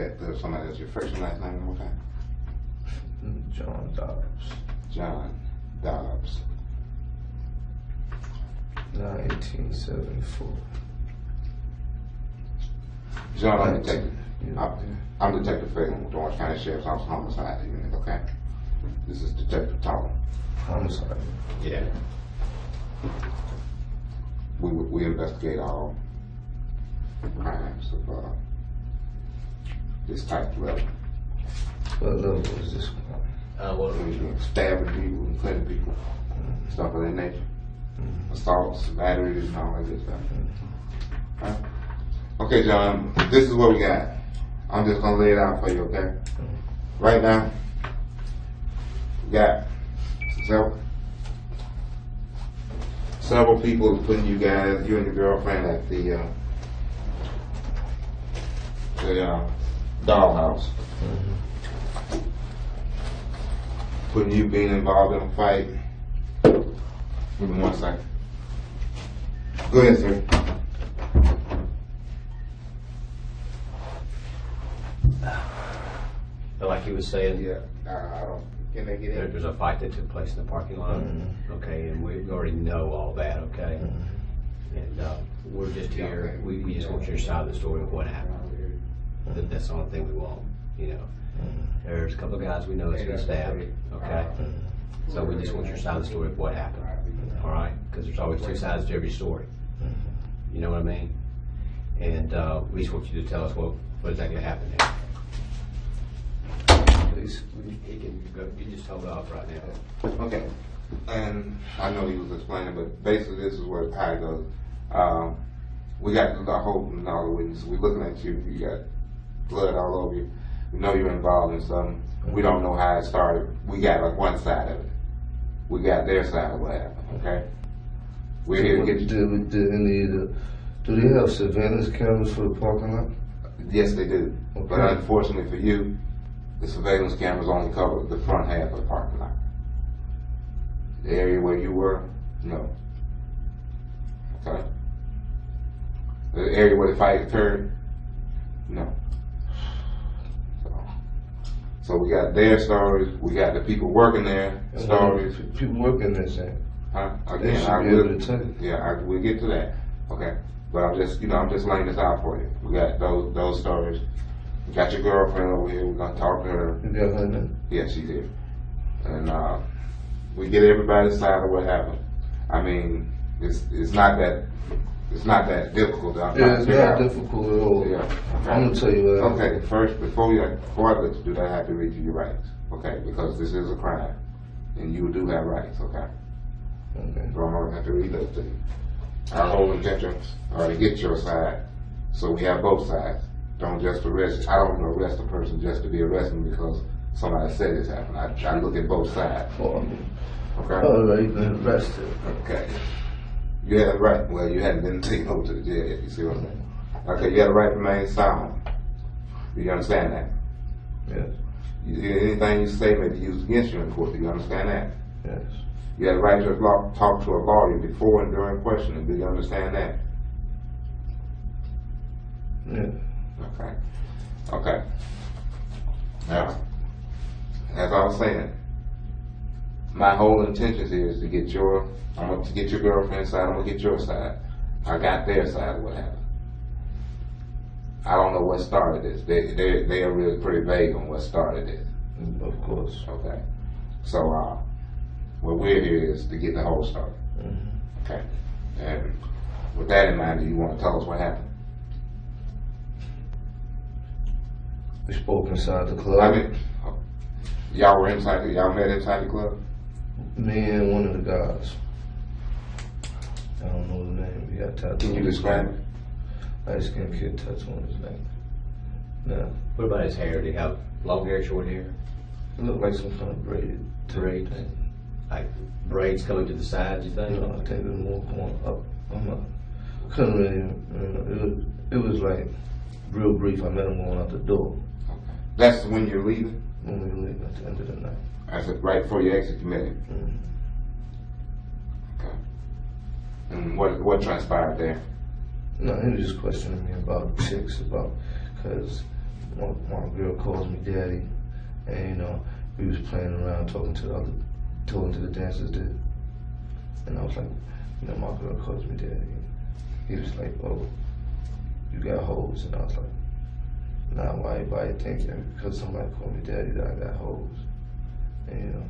that somebody that's your first and last name one more time? John Dobbs. John Dobbs. 1874. John, I'm Detective. I'm Detective Phelan with the Orange County Sheriff's Office Homicide Unit, okay? This is Detective talking. Homicide. Yeah. We investigate all crimes of this type of level. What level is this one? Stabbing people and cutting people, stuff of that nature. Assaults, batteries, and all that good stuff. Right? Okay, John, this is what we got. I'm just gonna lay it out for you, okay? Right now, we got several people putting you and your girlfriend at the dollhouse. Putting you being involved in a fight. Give me 1 second. Go ahead, sir. Like you was saying, Yeah, I don't. Can they get in? there's a fight that took place in the parking lot. Okay, and we already know all that. Okay, and we're just here. We just want your side of the story of what happened. That's the only thing we want. You know, there's a couple of guys we know that's been stabbed. Okay, so we just want your side of the story of what happened. All right, because there's always two sides to every story. You know what I mean? And we just want you to tell us what exactly happened there. Please, he can go. You just hold off right now. Okay. And I know he was explaining, but basically this is where how it goes. We got the whole and all the witnesses. We're looking at you. You got blood all over you. We know you're involved in something. We don't know how it started. We got like one side of it. We got their side of what happened. Okay. We're here to get you. Do they have surveillance cameras for the parking lot? Yes, they do. Okay. But unfortunately for you, the surveillance cameras only cover the front half of the parking lot. The area where you were, no. Okay. The area where the fight occurred, no. So we got their stories, we got the people working there stories. People working there saying. Huh? They Again, should be able to tell you. we'll get to that. Okay. But I'm just laying this out for you. We got those stories. We got your girlfriend over here. We're gonna talk to her. You got her now? Yeah, she's here. And we get everybody's side of what happened. I mean, it's not that difficult. Yeah, it's not difficult at all. Yeah. Okay. I'm gonna tell you what. Okay, first, before I let you do that, I have to read you your rights. Okay, because this is a crime, and you do have rights. Okay. Okay. So I'm gonna have to read those to you. Our whole intentions are to get your side, so we have both sides. Don't just arrest. I don't arrest a person just to be arrested because somebody said this happened. I try to look at both sides. Okay. All right, you've been arrested. Okay. You had a right. Well, you hadn't been taken over to the jail yet. You see what I'm saying? Okay. You had a right to remain silent. Do you understand that? Yes. Anything you say may be used against you in court. Do you understand that? Yes. You have a right to talk to a lawyer before and during questioning. Do you understand that? Yeah. Okay. Okay. Now, as I was saying, my whole intention here is to get your girlfriend's side. I'm gonna get your side. I got their side of what happened. I don't know what started this. They are really pretty vague on what started this. Of course. Okay. So what we're here is to get the whole story. Okay. And with that in mind, do you want to tell us what happened? We spoke inside the club. I mean, y'all met inside the club? Me and one of the guys. I don't know the name. He got tattooed. Can you describe it? Light skinned kid tattoo on his neck. No. What about his hair? Did he have long hair, short hair? It looked like some kind of braided Braids? Like braids coming to the sides, you think? No, I think it was more going up. Couldn't really, it was like real brief. I met him going out the door. Okay. That's when you're leaving? When we were leaving at the end of the night. That's right before you exit the meeting. Okay. And what transpired there? No, he was just questioning me about chicks, because my girl calls me daddy, and you know, we was playing around talking to the dancers there, and I was like, you know, my girl calls me daddy. He was like, oh, you got hoes, and I was like, nah, why you think that because somebody called me daddy that I got hoes, and you know,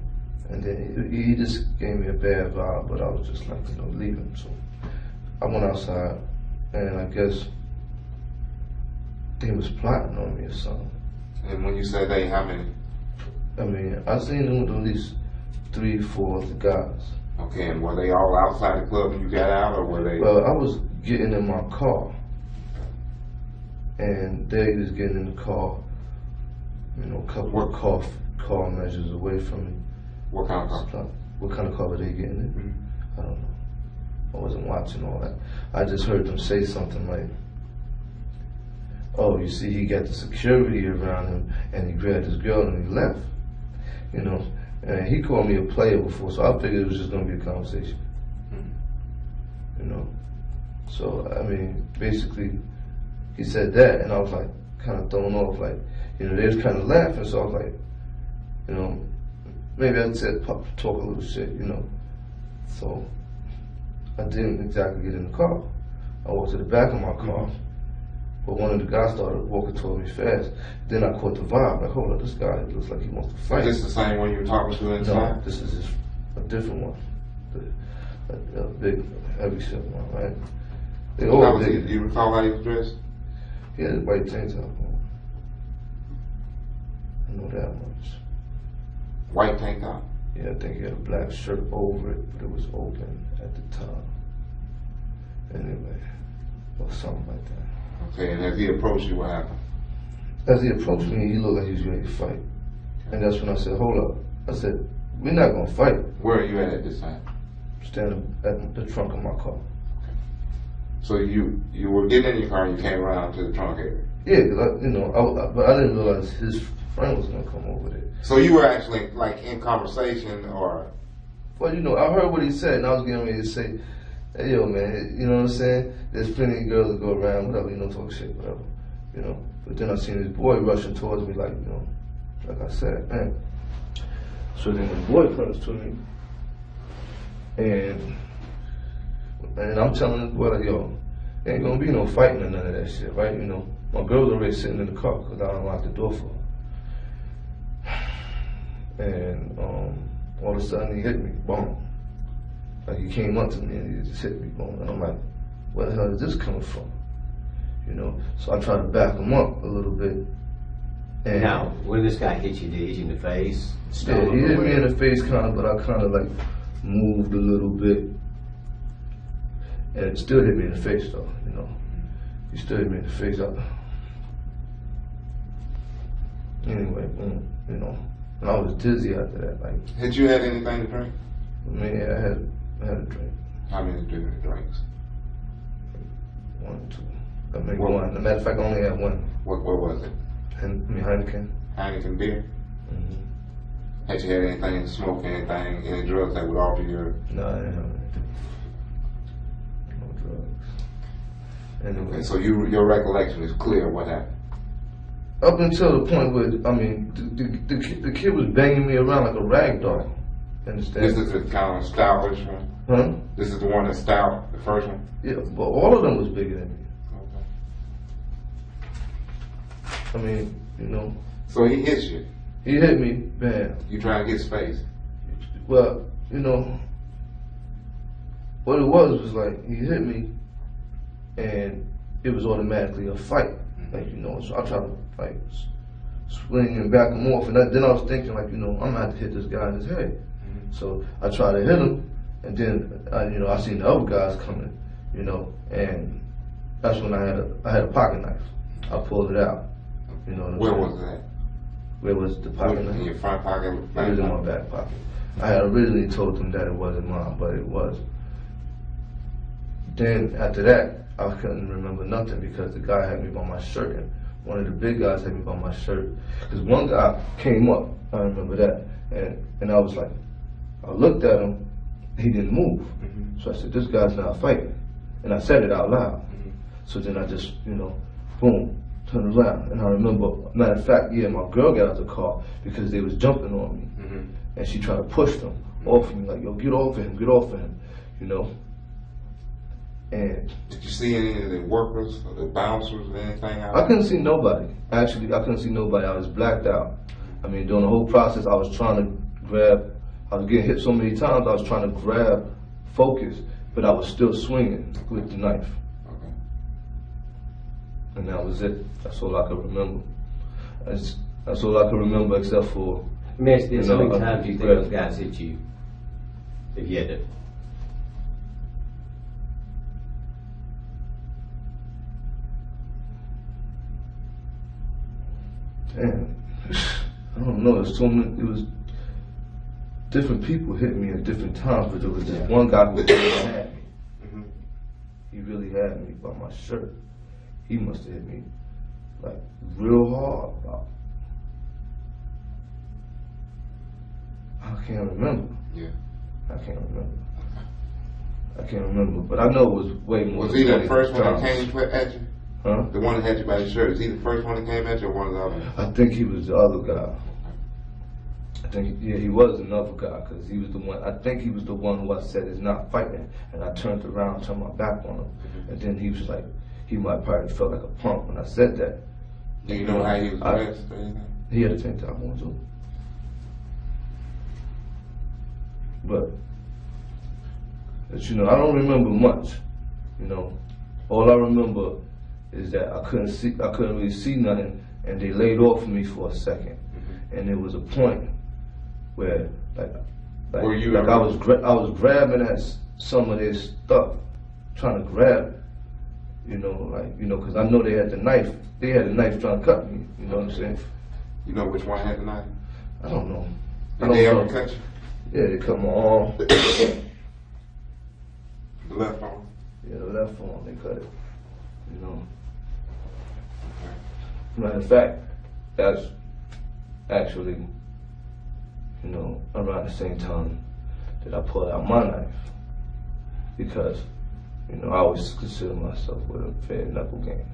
and then he just gave me a bad vibe, but I was just like, you know, leave him. So I went outside, and I guess they was plotting on me or something. And when you say they, how many? I mean, I seen them with at least 3, 4 of the guys. Okay, and were they all outside the club when you got out, or were they? Well, I was getting in my car, and they was getting in the car, you know, a couple of car measures away from me. What kind of car? What kind of car were they getting in? Mm-hmm. I don't know. I wasn't watching all that. I just heard them say something like, oh, you see, he got the security around him, and he grabbed his girl and he left. You know, and he called me a player before, so I figured it was just going to be a conversation. You know, so I mean, basically, he said that, and I was like, kind of thrown off, like, you know, they was kind of laughing, so I was like, you know, maybe I said talk a little shit, you know. So I didn't exactly get in the car. I walked to the back of my car. But one of the guys started walking toward me fast. Then I caught the vibe. Like, hold on, this guy looks like he wants to fight. Is this the same one you were talking to inside? No, this is just a different one. A big, heavy set one, right? They all big. Do you recall how he was dressed? He had a white tank top on. I know that much. White tank top? Yeah, I think he had a black shirt over it, but it was open at the top. Anyway, or something like that. Okay, and as he approached you, what happened? As he approached me, he looked like he was ready to fight. And that's when I said, hold up. I said, we're not going to fight. Where are you at this time? Standing at the trunk of my car. So you were getting in your car and you came around to the trunk area? Yeah, because you know, but I didn't realize his friend was going to come over there. So you were actually like in conversation or? Well, you know, I heard what he said and I was getting ready to say, hey, yo, man, you know what I'm saying? There's plenty of girls that go around, whatever, you know, talk shit, whatever, you know. But then I seen this boy rushing towards me, like, you know, like I said, man. So then the boy comes to me, and I'm telling this boy, like, yo, there ain't gonna be no fighting or none of that shit, right? You know, my girl's already sitting in the car because I unlocked the door for her. And all of a sudden he hit me, boom. Like he came up to me and he just hit me, boom. And I'm like, where the hell is this coming from? You know, so I tried to back him up a little bit. And now, when this guy hit you, did he hit you in the face? Yeah, he hit me in the face kind of, but I kind of like moved a little bit. And it still hit me in the face though, you know. He still hit me in the face. Anyway, boom, you know. And I was dizzy after that. Like, had you had anything to drink? I mean, yeah, I had a drink. How many different drinks? 1, 2. I mean, one. As a matter of fact, I only had one. What was it? Heineken. Heineken beer? Mm-hmm. Had you had anything, smoke anything, any drugs that would alter your? No, I didn't have any. No drugs. Anyway. Okay, so your recollection is clear what happened? Up until the point where, I mean, the kid was banging me around like a rag doll. Understand? This is the kind of stoutish one? Huh? This is the one that's stout, the first one? Yeah, but all of them was bigger than me. Okay. I mean, you know. So he hits you? He hit me, bam. You trying to get space? Well, you know, what it was like, he hit me, and it was automatically a fight. Like, you know, so I tried to, like, swing and back him off, and then I was thinking, like, you know, I'm gonna have to hit this guy in his head. So I tried to hit him, and then, you know, I seen the other guys coming, you know, and that's when I had a pocket knife. I pulled it out, you know. Where was that? Where was the pocket knife? In your front pocket? It was in my back pocket. I had originally told them that it wasn't mine, but it was. Then after that, I couldn't remember nothing because the guy had me by my shirt, and one of the big guys had me by my shirt. Because one guy came up, I remember that, and I was like, I looked at him, he didn't move. Mm-hmm. So I said, this guy's not fighting. And I said it out loud. Mm-hmm. So then I just, you know, boom, turned around, and I remember, matter of fact, yeah, my girl got out the car because they was jumping on me, and she tried to push them off of me, like, yo, get off of him, get off of him, you know. And did you see any of the workers or the bouncers or anything out I couldn't see nobody. Actually, I couldn't see nobody. I was blacked out. I mean, during the whole process, I was trying to grab. I was getting hit so many times. I was trying to grab focus, but I was still swinging with the knife. Okay. And that was it. That's all I could remember. That's all I could remember, except for. Let me ask you this: how many times do you think those guys hit you? If you had to. Damn, I don't know. There's so many. It was different people hit me at different times, but there was this one guy who really had me. He really had me by my shirt. He must have hit me like real hard. I can't remember. Yeah. I can't remember, but I know it was way more. Was he the first one that came at you? Huh? The one that had you by the shirt, is he the first one that came at you or one of the others? I think he was the other guy. I think, yeah, he was another guy, because he was the one, I think he was the one who I said is not fighting. And I turned around, turned my back on him. And then he was like, he might probably felt like a punk when I said that. Do you know how he was dressed or anything? He had a tank top on too. But you know, I don't remember much, you know. All I remember is that I couldn't really see nothing, and they laid off of me for a second. And there was a point where, I was grabbing at some of their stuff, trying to grab it, you know, because I know they had the knife. They had a knife trying to cut me. You know what I'm saying? You know which one had the knife? I don't know. Did they ever cut you? Yeah, they cut my arm. The left arm? Yeah, the left arm, they cut it. You know. Matter of fact, that's actually, you know, around the same time that I pulled out my knife. Because, you know, I always consider myself with a fair knuckle game.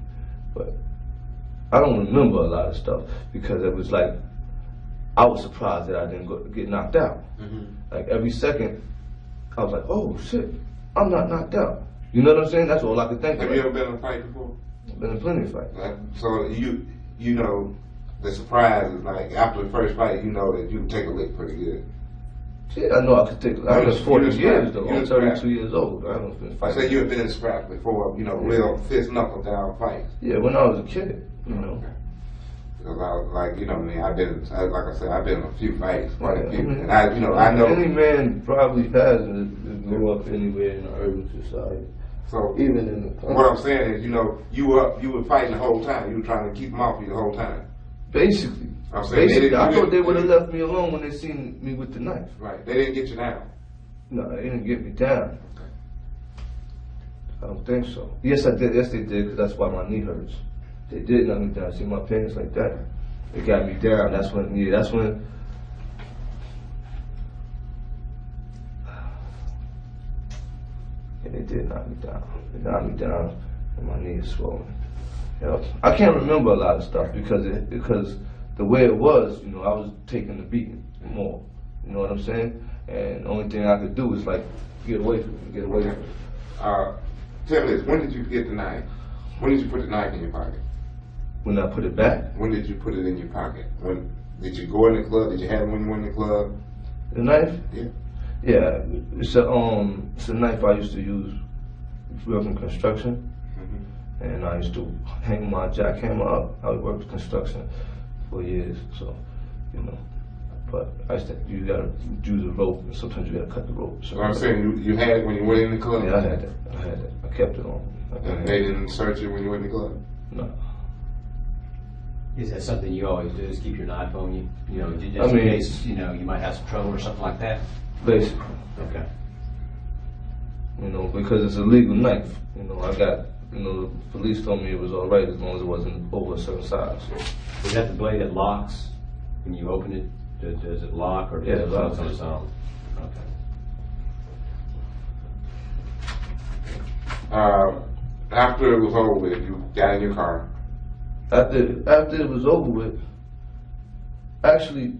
But I don't remember a lot of stuff because it was like, I was surprised that I didn't get knocked out. Like every second, I was like, oh shit, I'm not knocked out. You know what I'm saying? That's all I could think of. Have you ever been in a fight before? I've been in plenty of fights. So you know, the surprise is like after the first fight, you know that you take a lick pretty good. Yeah, I know I could take. I was 40 years though. I'm 32 years old. I haven't been I fighting. say you have been in scraps before, you know, real fist knuckle down fights. Yeah, when I was a kid, you know. Okay. Because I was like, you know, I mean, I've been in a few fights, quite a few, and I know. Any man probably has grew up anywhere in the urban society. So even in the what I'm saying is, you know, you were fighting the whole time. You were trying to keep them off you the whole time. Basically. I'm saying I thought they would have left me alone when they seen me with the knife. Right. They didn't get you down. No, they didn't get me down. I don't think so. Yes, I did. Yes, they did, because that's why my knee hurts. They did knock me down. See my pants like that. They got me down. That's when. Yeah, they did knock me down. They knocked me down, and my knee is swollen. Yeah. I can't remember a lot of stuff because the way it was, you know, I was taking the beating more. You know what I'm saying? And the only thing I could do was like get away from it, Tell me this: when did you get the knife? When did you put the knife in your pocket? When I put it back. When did you put it in your pocket? When did you go in the club? Did you have it when you went in the club? The knife? Yeah. Yeah, it's a knife I used to use working construction, and I used to hang my jackhammer up. I worked construction for years, so you know. But you gotta use a rope, and sometimes you gotta cut the rope. So I'm saying you had it when you went in the club. Yeah, I had it. I kept it on. And they didn't search it when you went in the club. No. Is that something you always do? Is keep your knife on you? You know, just in case you know you might have some trouble or something like that. Basically. Okay. You know, because it's a legal knife. You know, the police told me it was all right as long as it wasn't over a certain size. Is that the blade that locks when you open it? Does it lock or does it close on its own? Okay. After it was over with, you got in your car. After it was over with, actually,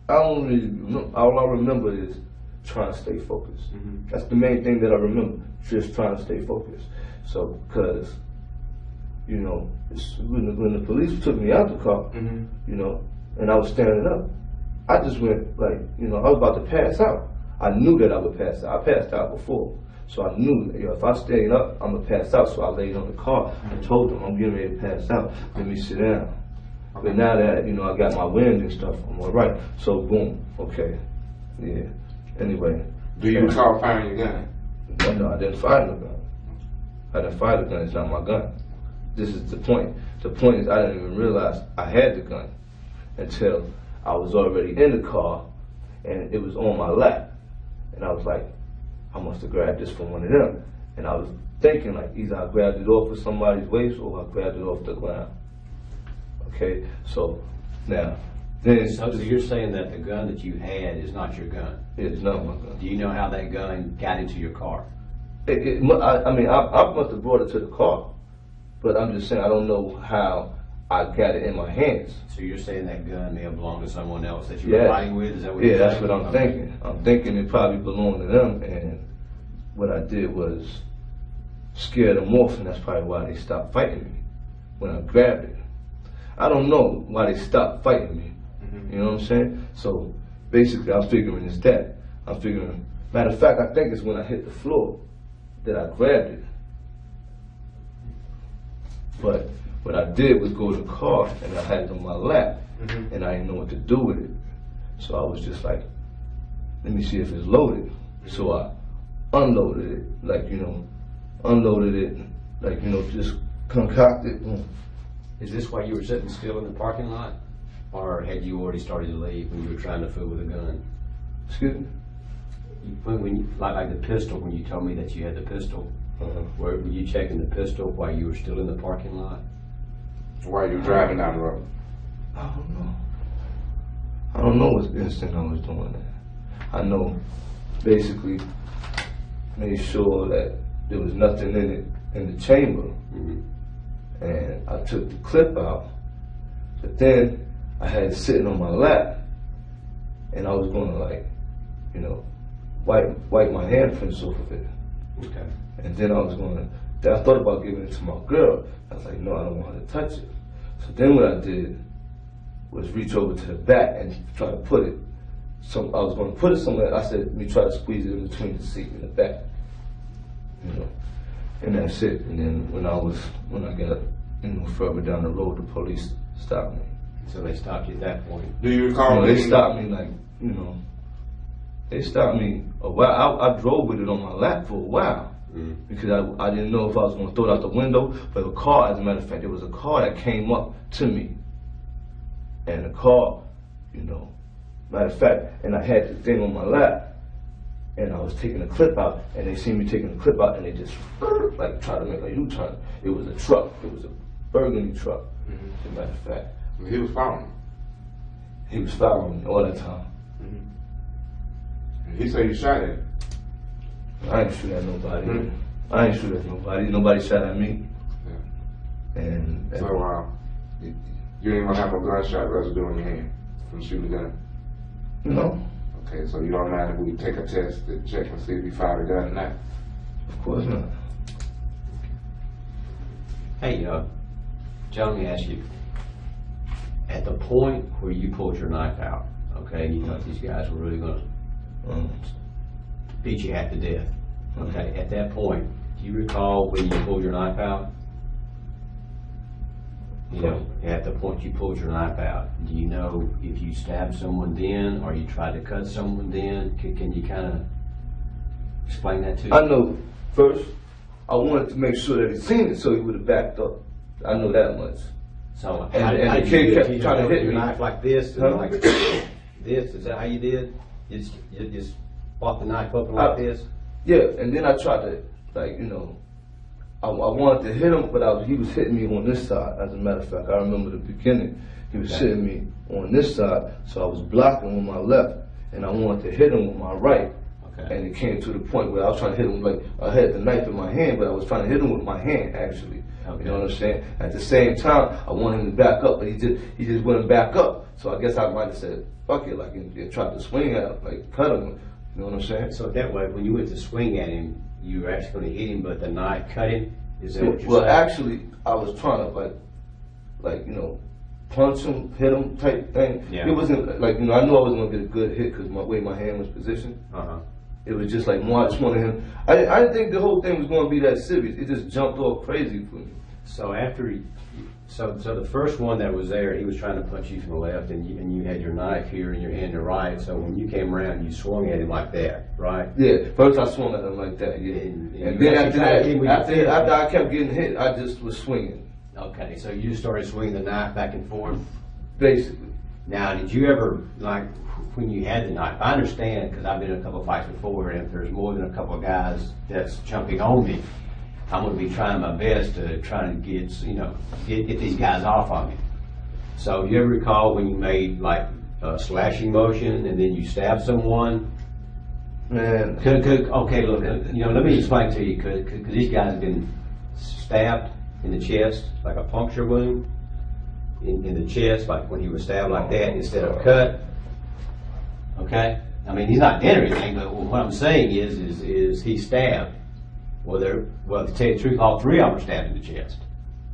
I don't really remember. All I remember is trying to stay focused. That's the main thing that I remember, just trying to stay focused. So, because, you know, when the police took me out the car, you know, and I was standing up, I just went like, you know, I was about to pass out. I knew that I would pass out. I passed out before. So I knew, you know, if I stayed up, I'm going to pass out. So I laid on the car and told them, I'm getting ready to pass out. Let me sit down. But now that, you know, I got my wind and stuff, I'm all right. So boom, okay, yeah. Anyway. Do you recall firing your gun? No, I didn't fire the gun. I didn't fire the gun, it's not my gun. This is the point. The point is I didn't even realize I had the gun until I was already in the car and it was on my lap. And I was like, I must have grabbed this from one of them. And I was thinking like either I grabbed it off of somebody's waist or I grabbed it off the ground. Okay, so now, then. So you're saying that the gun that you had is not your gun? It's not my gun. Do you know how that gun got into your car? I mean, I must have brought it to the car, but I'm just saying I don't know how I got it in my hands. So you're saying that gun may have belonged to someone else that you were riding with? Is that what you're saying? Yeah, saying? that's what I'm thinking. I'm thinking it probably belonged to them, and what I did was scare them off, and that's probably why they stopped fighting me when I grabbed it. I don't know why they stopped fighting me. You know what I'm saying? So basically, I'm figuring it's that. I'm figuring. Matter of fact, I think it's when I hit the floor that I grabbed it. But what I did was go to the car and I had it on my lap, and I didn't know what to do with it. So I was just like, let me see if it's loaded. So I unloaded it, like, you know, unloaded it, like, you know, just concocted. Is this why you were sitting still in the parking lot? Or had you already started to leave when you were trying to fool with a gun? Excuse me? When you, like the pistol, when you told me that you had the pistol, were you checking the pistol while you were still in the parking lot? While you were driving down the road? I don't know. I don't know what instant I was doing that. I know basically made sure that there was nothing in it in the chamber. And I took the clip out, but then I had it sitting on my lap, and I was gonna, like, you know, wipe my handprints off of it. Okay. And then I thought about giving it to my girl. I was like, no, I don't want her to touch it. So then what I did was reach over to the back and try to put it. So I was gonna put it somewhere. I said, let me try to squeeze it in between the seat and the back. You know, and that's it. And then when I got, you know, further down the road, the police stopped me. So they stopped you at that point? Do you recall? They stopped me, like, you know, they stopped me a while. I drove with it on my lap for a while because I didn't know if I was going to throw it out the window. But a car, as a matter of fact, there was a car that came up to me. And the car, you know, matter of fact, and I had the thing on my lap, and I was taking the clip out, and they seen me taking the clip out, and they just, like, tried to make a U-turn. It was a truck. It was a burgundy truck, as a matter of fact. He was following you. He was following me all the time. He said you shot at him. I ain't shoot at nobody. I ain't shoot at nobody. Nobody shot at me. Yeah. And So you didn't even have a gunshot residue in your hand from shooting the gun? No. Okay, so you automatically take a test to check and see if you fired a gun or not? Of course not. Hey, John, let me ask you. At the point where you pulled your knife out, okay, and you thought these guys were really going to beat you half to death, okay, at that point, do you recall when you pulled your knife out? You know, at the point you pulled your knife out, do you know if you stabbed someone then or you tried to cut someone then? Can you kind of explain that to me? I know, first, I wanted to make sure that he seen it so he would have backed up. I know that much. So And how the did kid you kept do it? trying to hit Your me. knife like this and Huh? like this? Is that how you did? You just brought the knife up like this? Yeah, and then I tried to, like, you know, I wanted to hit him, but he was hitting me on this side. As a matter of fact, I remember the beginning. He was hitting me on this side, so I was blocking with my left, and I wanted to hit him with my right. Okay. And it came to the point where I was trying to hit him, like, I had the knife in my hand, but I was trying to hit him with my hand, actually. Okay. You know what I'm saying? At the same time, I wanted him to back up, but he just wouldn't back up. So I guess I might have said, fuck it, like, and tried to swing at him, like, cut him. You know what I'm saying? So that way, when you went to swing at him, you were actually going to hit him, but the knife cut him? Is that what you're Well, saying? actually, I was trying to, like, you know, punch him, hit him type thing. Yeah. It wasn't, like, you know, I knew I wasn't going to get a good hit because my way my hand was positioned. Uh-huh. It was just like more, I just wanted him. I didn't think the whole thing was going to be that serious. It just jumped off crazy for me. So after, so the first one that was there, he was trying to punch you from the left, and you had your knife here in your hand, the right. So when you came around, you swung at him like that, right? Yeah, first I swung at him like that, yeah. And then after I kept getting hit, I just was swinging. Okay, so you just started swinging the knife back and forth. Basically. Now, did you ever, like, when you had the knife, I understand, because I've been in a couple of fights before, and if there's more than a couple of guys that's jumping on me, I'm going to be trying my best to try to get these guys off of me. So, do you ever recall when you made, like, a slashing motion, and then you stabbed someone? Man. Okay, look, let me explain to you, because these guys have been stabbed in the chest, like a puncture wound. In the chest, like when he was stabbed like that instead of cut. Okay? I mean, he's not dead or anything, but what I'm saying is he stabbed. Well, to tell you the truth, all three of them were stabbed in the chest.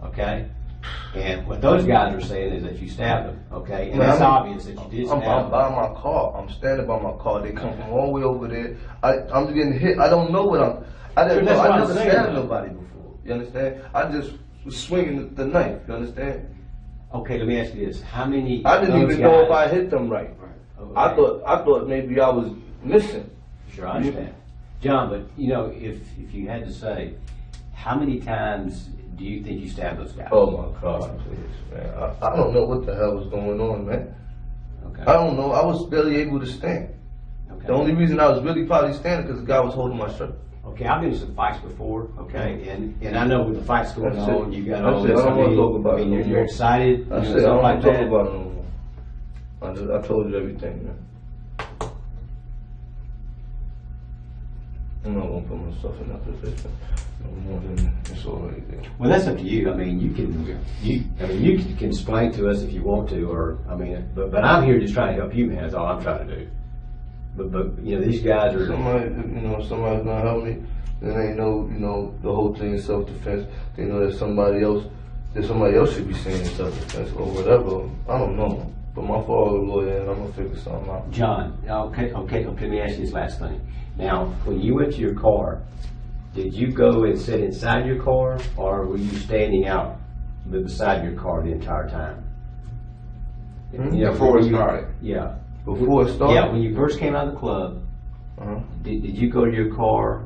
Okay? And what those guys are saying is that you stabbed them. Okay? And it's obvious that you did stab them. I'm by my car. I'm standing by my car. They come from all the way over there. I'm getting hit. I don't know what I didn't know. I never stabbed nobody before. You understand? I just was swinging the knife. You understand? Okay, let me ask you this: how many? I didn't even know if I hit them right. Okay. I thought maybe I was missing. Sure, I understand, John. But if you had to say, how many times do you think you stabbed those guys? Oh my God, please, man! I don't know what the hell was going on, man. Okay. I don't know. I was barely able to stand. Okay. The only reason I was really probably standing because the guy was holding my shirt. Okay, I've been in some fights before, okay, and I know when the fight's going That's on, it. you got That's all it. this. I don't want to talk about it no you're more. excited. I said, I stuff don't like want to talk that. about it no more. I told you everything, man. I'm not going to put myself in that position no more than it's already there. Well, that's up to you. I mean, you can explain to us if you want to, or but I'm here just trying to help you, man. That's all I'm trying to do. But these guys are. Somebody's gonna help me. Then they know, the whole thing is self-defense. They know that somebody else should be saying self-defense or whatever. I don't know. But my father's a lawyer, and I'm gonna figure something out. John, okay. Let me ask you this last thing. Now, when you went to your car, did you go and sit inside your car, or were you standing out beside your car the entire time? Before it started. Yeah. Before it started? Yeah, when you first came out of the club, did you go to your car?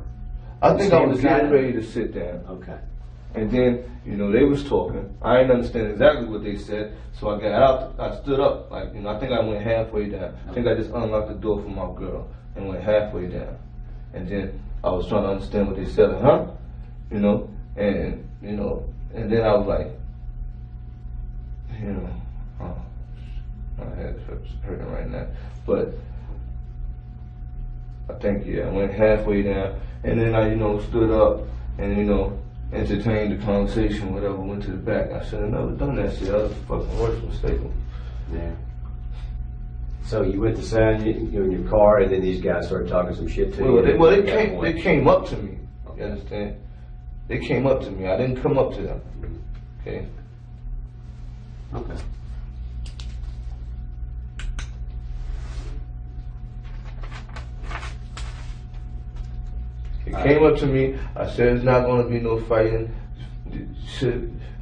I think I was getting ready to sit down. Okay. And then, they was talking. I didn't understand exactly what they said, so I got out. I stood up. I think I went halfway down. I think I just unlocked the door for my girl and went halfway down. And then I was trying to understand what they said, and then I was like, my head hurts hurting right now. But I think, I went halfway down, and then I, stood up and, entertained the conversation, whatever, went to the back. I should have never done that shit. That was the fucking worst mistake. Yeah. So you went to sit in your car, and then these guys started talking some shit to you. They came up to me. You understand? They came up to me. I didn't come up to them. Okay. Okay. He came up to me. I said, "It's not going to be no fighting.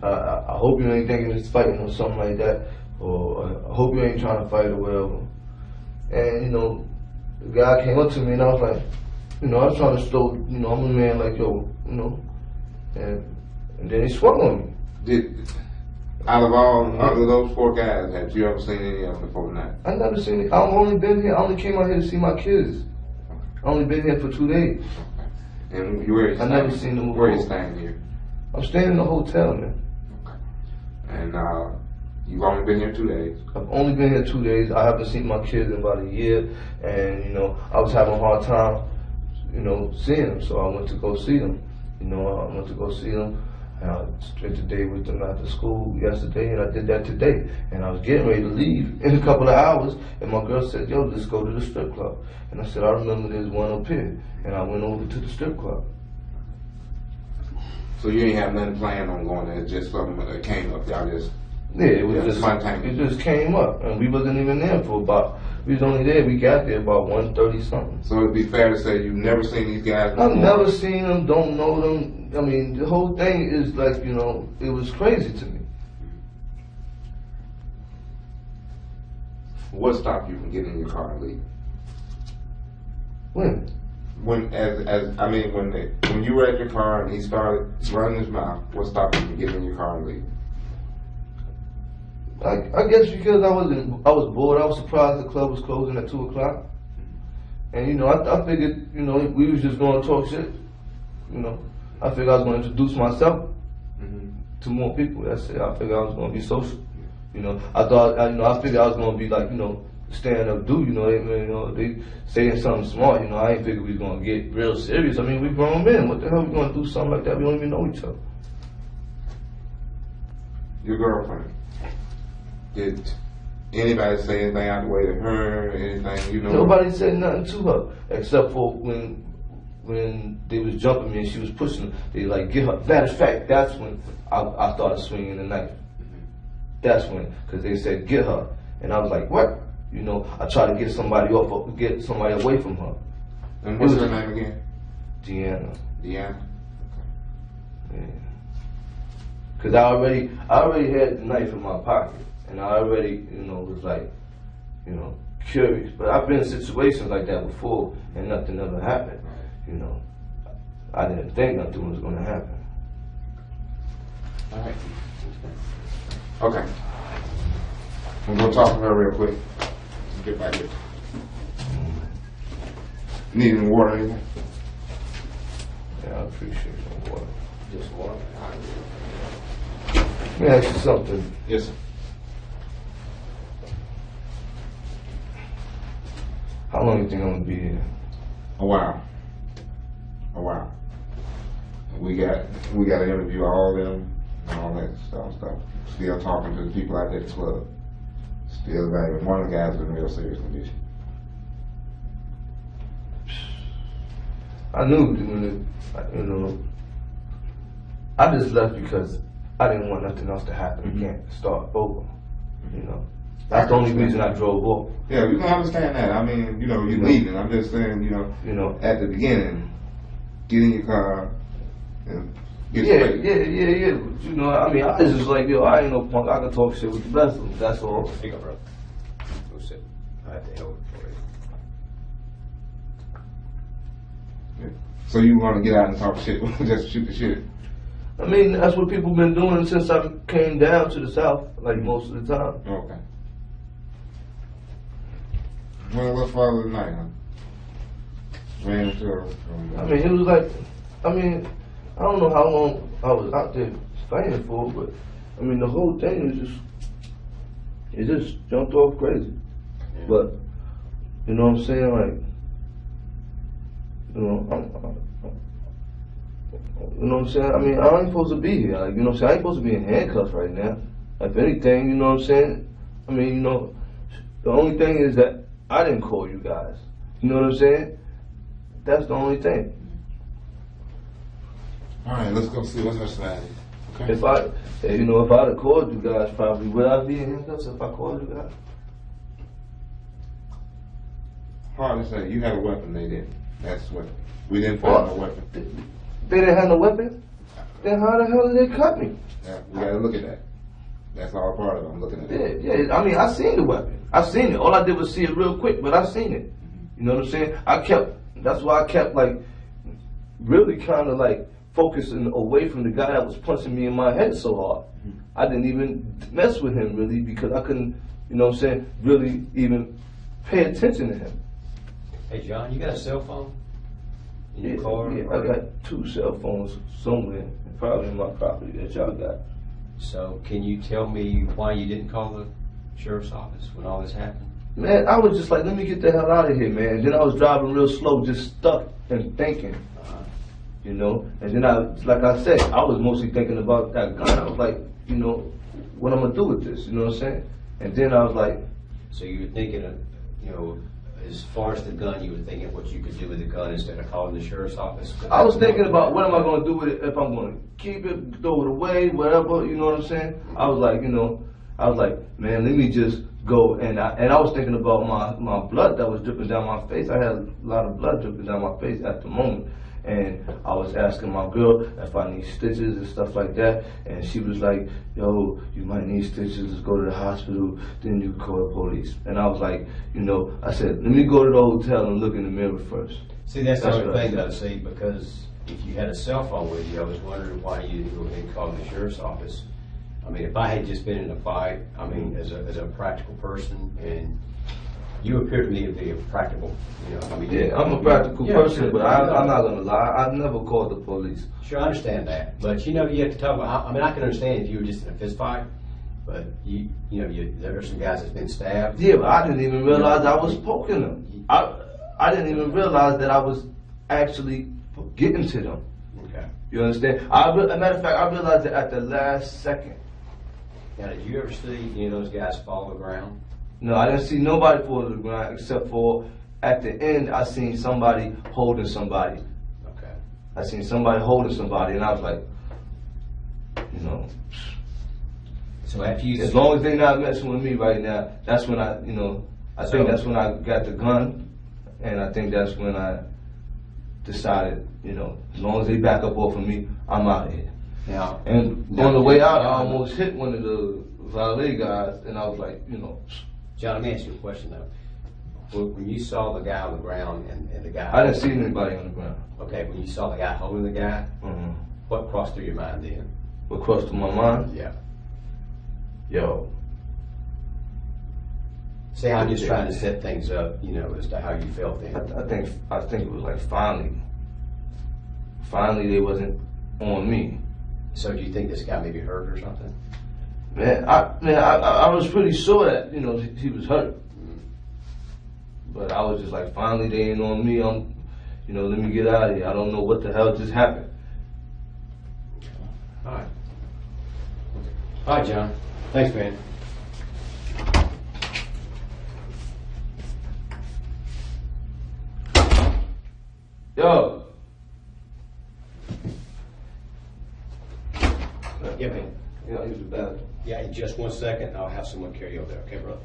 I hope you ain't thinking it's fighting or something like that. Or I hope you ain't trying to fight or whatever." And the guy came up to me, and I was like, I was trying to show, I'm a man like yo, and then he swung on me. Out of those four guys, have you ever seen any of them before tonight? I never seen it. I've only been here. I only came out here to see my kids. I only been here for 2 days. And where are you staying? I never seen them. Where are you staying here? I'm staying in a hotel, man. Okay. And you've only been here 2 days? I've only been here 2 days. I haven't seen my kids in about a year, and I was having a hard time, you know, seeing them. So I went to go see them. You know, I went to go see them. And I spent the day with them after school yesterday, and I did that today. And I was getting ready to leave in a couple of hours, and my girl said, yo, let's go to the strip club. And I said, I remember there's one up here. And I went over to the strip club. So you ain't have nothing planned on going there, just something that came up, y'all just... Yeah, it was just spontaneous. it just came up, and we wasn't even there for about. We was only there. We got there about 1:30 something. So it'd be fair to say you've never seen these guys before? I've never seen them. Don't know them. I mean, the whole thing is like, you know, it was crazy to me. What stopped you from getting in your car and leaving? When? When you were at your car and he started running his mouth, what stopped you from getting in your car and leaving? I guess because I was bored. I was surprised the club was closing at 2:00. And you know, I figured, you know, we was just going to talk shit. You know, I figured I was going to introduce myself to more people. That's it. I figured I was going to be social. You know, I figured I was going to be like, you know, stand up dude. You know, they saying something smart. You know, I ain't figured we was going to get real serious. I mean, we grown men. What the hell we going to do something like that? We don't even know each other. Your girlfriend. Did anybody say anything out the way to her or anything, you know? Nobody said nothing to her, except for when they was jumping me and she was pushing, they like, get her. Matter of fact, that's when I started swinging the knife. That's when, because they said, get her. And I was like, what? You know, I tried to get somebody away from her. And what's her name again? Deanna. Deanna? Yeah. Because I already had the knife in my pocket. And I already, you know, was like, you know, curious. But I've been in situations like that before, and nothing ever happened. You know, I didn't think nothing was going to happen. All right. Okay. I'm going to talk to her real quick. Let's get back here. Need any water or anything? Yeah, I appreciate the water. Just water. Let me ask you something. Yes, sir. How long do you think I'm going to be here? A while. We got to interview all of them and all that stuff. Still talking to the people out at the club. Still evaluating. One of the guys in real serious condition. I knew when you know, I just left because I didn't want nothing else to happen again, start over, you know. That's the only reason I drove off. Yeah, we can understand that. I mean, you know, you're leaving. I'm just saying, you know, at the beginning, get in your car and get straight. Yeah. But, you know, I mean, I was just like, yo, I ain't no punk. I can talk shit with the best of them. That's all. Here you go, bro. Go sit. I have to help for you. Yeah. So you want to get out and talk shit, just shoot the shit? I mean, that's what people been doing since I came down to the South, like most of the time. Okay. Went a little farther tonight, huh? Ran into her. I mean, it was like, I don't know how long I was out there fighting for, but I mean, the whole thing was it just jumped off crazy. Yeah. But, you know what I'm saying? Like, you know, you know what I'm saying? I mean, I ain't supposed to be here. Like, you know what I'm saying? I ain't supposed to be in handcuffs right now. If anything, you know what I'm saying? I mean, you know, the only thing is that I didn't call you guys. You know what I'm saying? That's the only thing. All right, let's go see what's her strategy. Okay. If I'd have called you guys, probably would I be in handcuffs if I called you guys? Hard to say. You had a weapon, they didn't. That's what we didn't find no weapon. They didn't have no weapon? Then how the hell did they cut me? Yeah, we gotta look at that. That's all part of it. I'm looking at it. Yeah. I mean, I seen the weapon. I seen it. All I did was see it real quick, but I seen it. You know what I'm saying? That's why I kept like really kind of like focusing away from the guy that was punching me in my head so hard. I didn't even mess with him really because I couldn't, you know what I'm saying, really even pay attention to him. Hey John, you got a cell phone in your car? Yeah, I got 2 cell phones somewhere, probably in my property that y'all got. So can you tell me why you didn't call the sheriff's office when all this happened? Man, I was just like, let me get the hell out of here, man. And then I was driving real slow, just stuck and thinking, you know. And then like I said, I was mostly thinking about that gun. I was like, you know, what I'm gonna do with this, you know what I'm saying? And then I was like, So you were thinking of, you know, as far as the gun, you were thinking of what you could do with the gun instead of calling the sheriff's office? I was thinking about what am I gonna do with it, if I'm gonna keep it, throw it away, whatever, you know what I'm saying? I was like, you know, man, let me just go, and I was thinking about my blood that was dripping down my face. I had a lot of blood dripping down my face at the moment. And I was asking my girl if I need stitches and stuff like that, and she was like, yo, you might need stitches, let's go to the hospital, then you call the police. And I was like, you know, I said, let me go to the hotel and look in the mirror first. See, that's the only thing though, see, because if you had a cell phone with you, I was wondering why you didn't go ahead and call the sheriff's office. I mean, if I had just been in a fight, I mean, as a practical person, and you appear to me to be a practical, you know, I mean. Yeah, I'm a practical person, sure, but I'm not gonna lie, I've never called the police. Sure, I understand that, but you know, you have to talk about, I mean, I can understand if you were just in a fist fight, but you know, there are some guys that's been stabbed. Yeah, but I didn't even realize I was poking them. I didn't even realize that I was actually getting to them. Okay. You understand? As a matter of fact, I realized it at the last second. Now, did you ever see any of those guys fall to the ground? No, I didn't see nobody fall to the ground except for at the end I seen somebody holding somebody. Okay. I seen somebody holding somebody, and I was like, you know. So after you, as long as they're not messing with me right now, that's when I, you know, I think that's when I got the gun, and I think that's when I decided, you know, as long as they back up off of me, I'm out of here. Now, and on the way out, I almost hit one of the valet guys, and I was like, you know. John, let me ask you a question though. When you saw the guy on the ground and the guy, I didn't see anybody on the ground. Okay, when you saw the guy holding the guy, what crossed through your mind then? What crossed through my mind? Yeah. Yo. See, I'm just trying to set things up, you know, as to how you felt then. I think it was like finally they wasn't on me. So do you think this guy may be hurt or something? Man, I was pretty sure that, you know, he was hurt. But I was just like, finally they ain't on me. You know, let me get out of here. I don't know what the hell just happened. All right. All right, John. Thanks, man. Yo. Yeah, man. You know, use the bathroom. Yeah, in just 1 second, I'll have someone carry you over there. Okay, brother?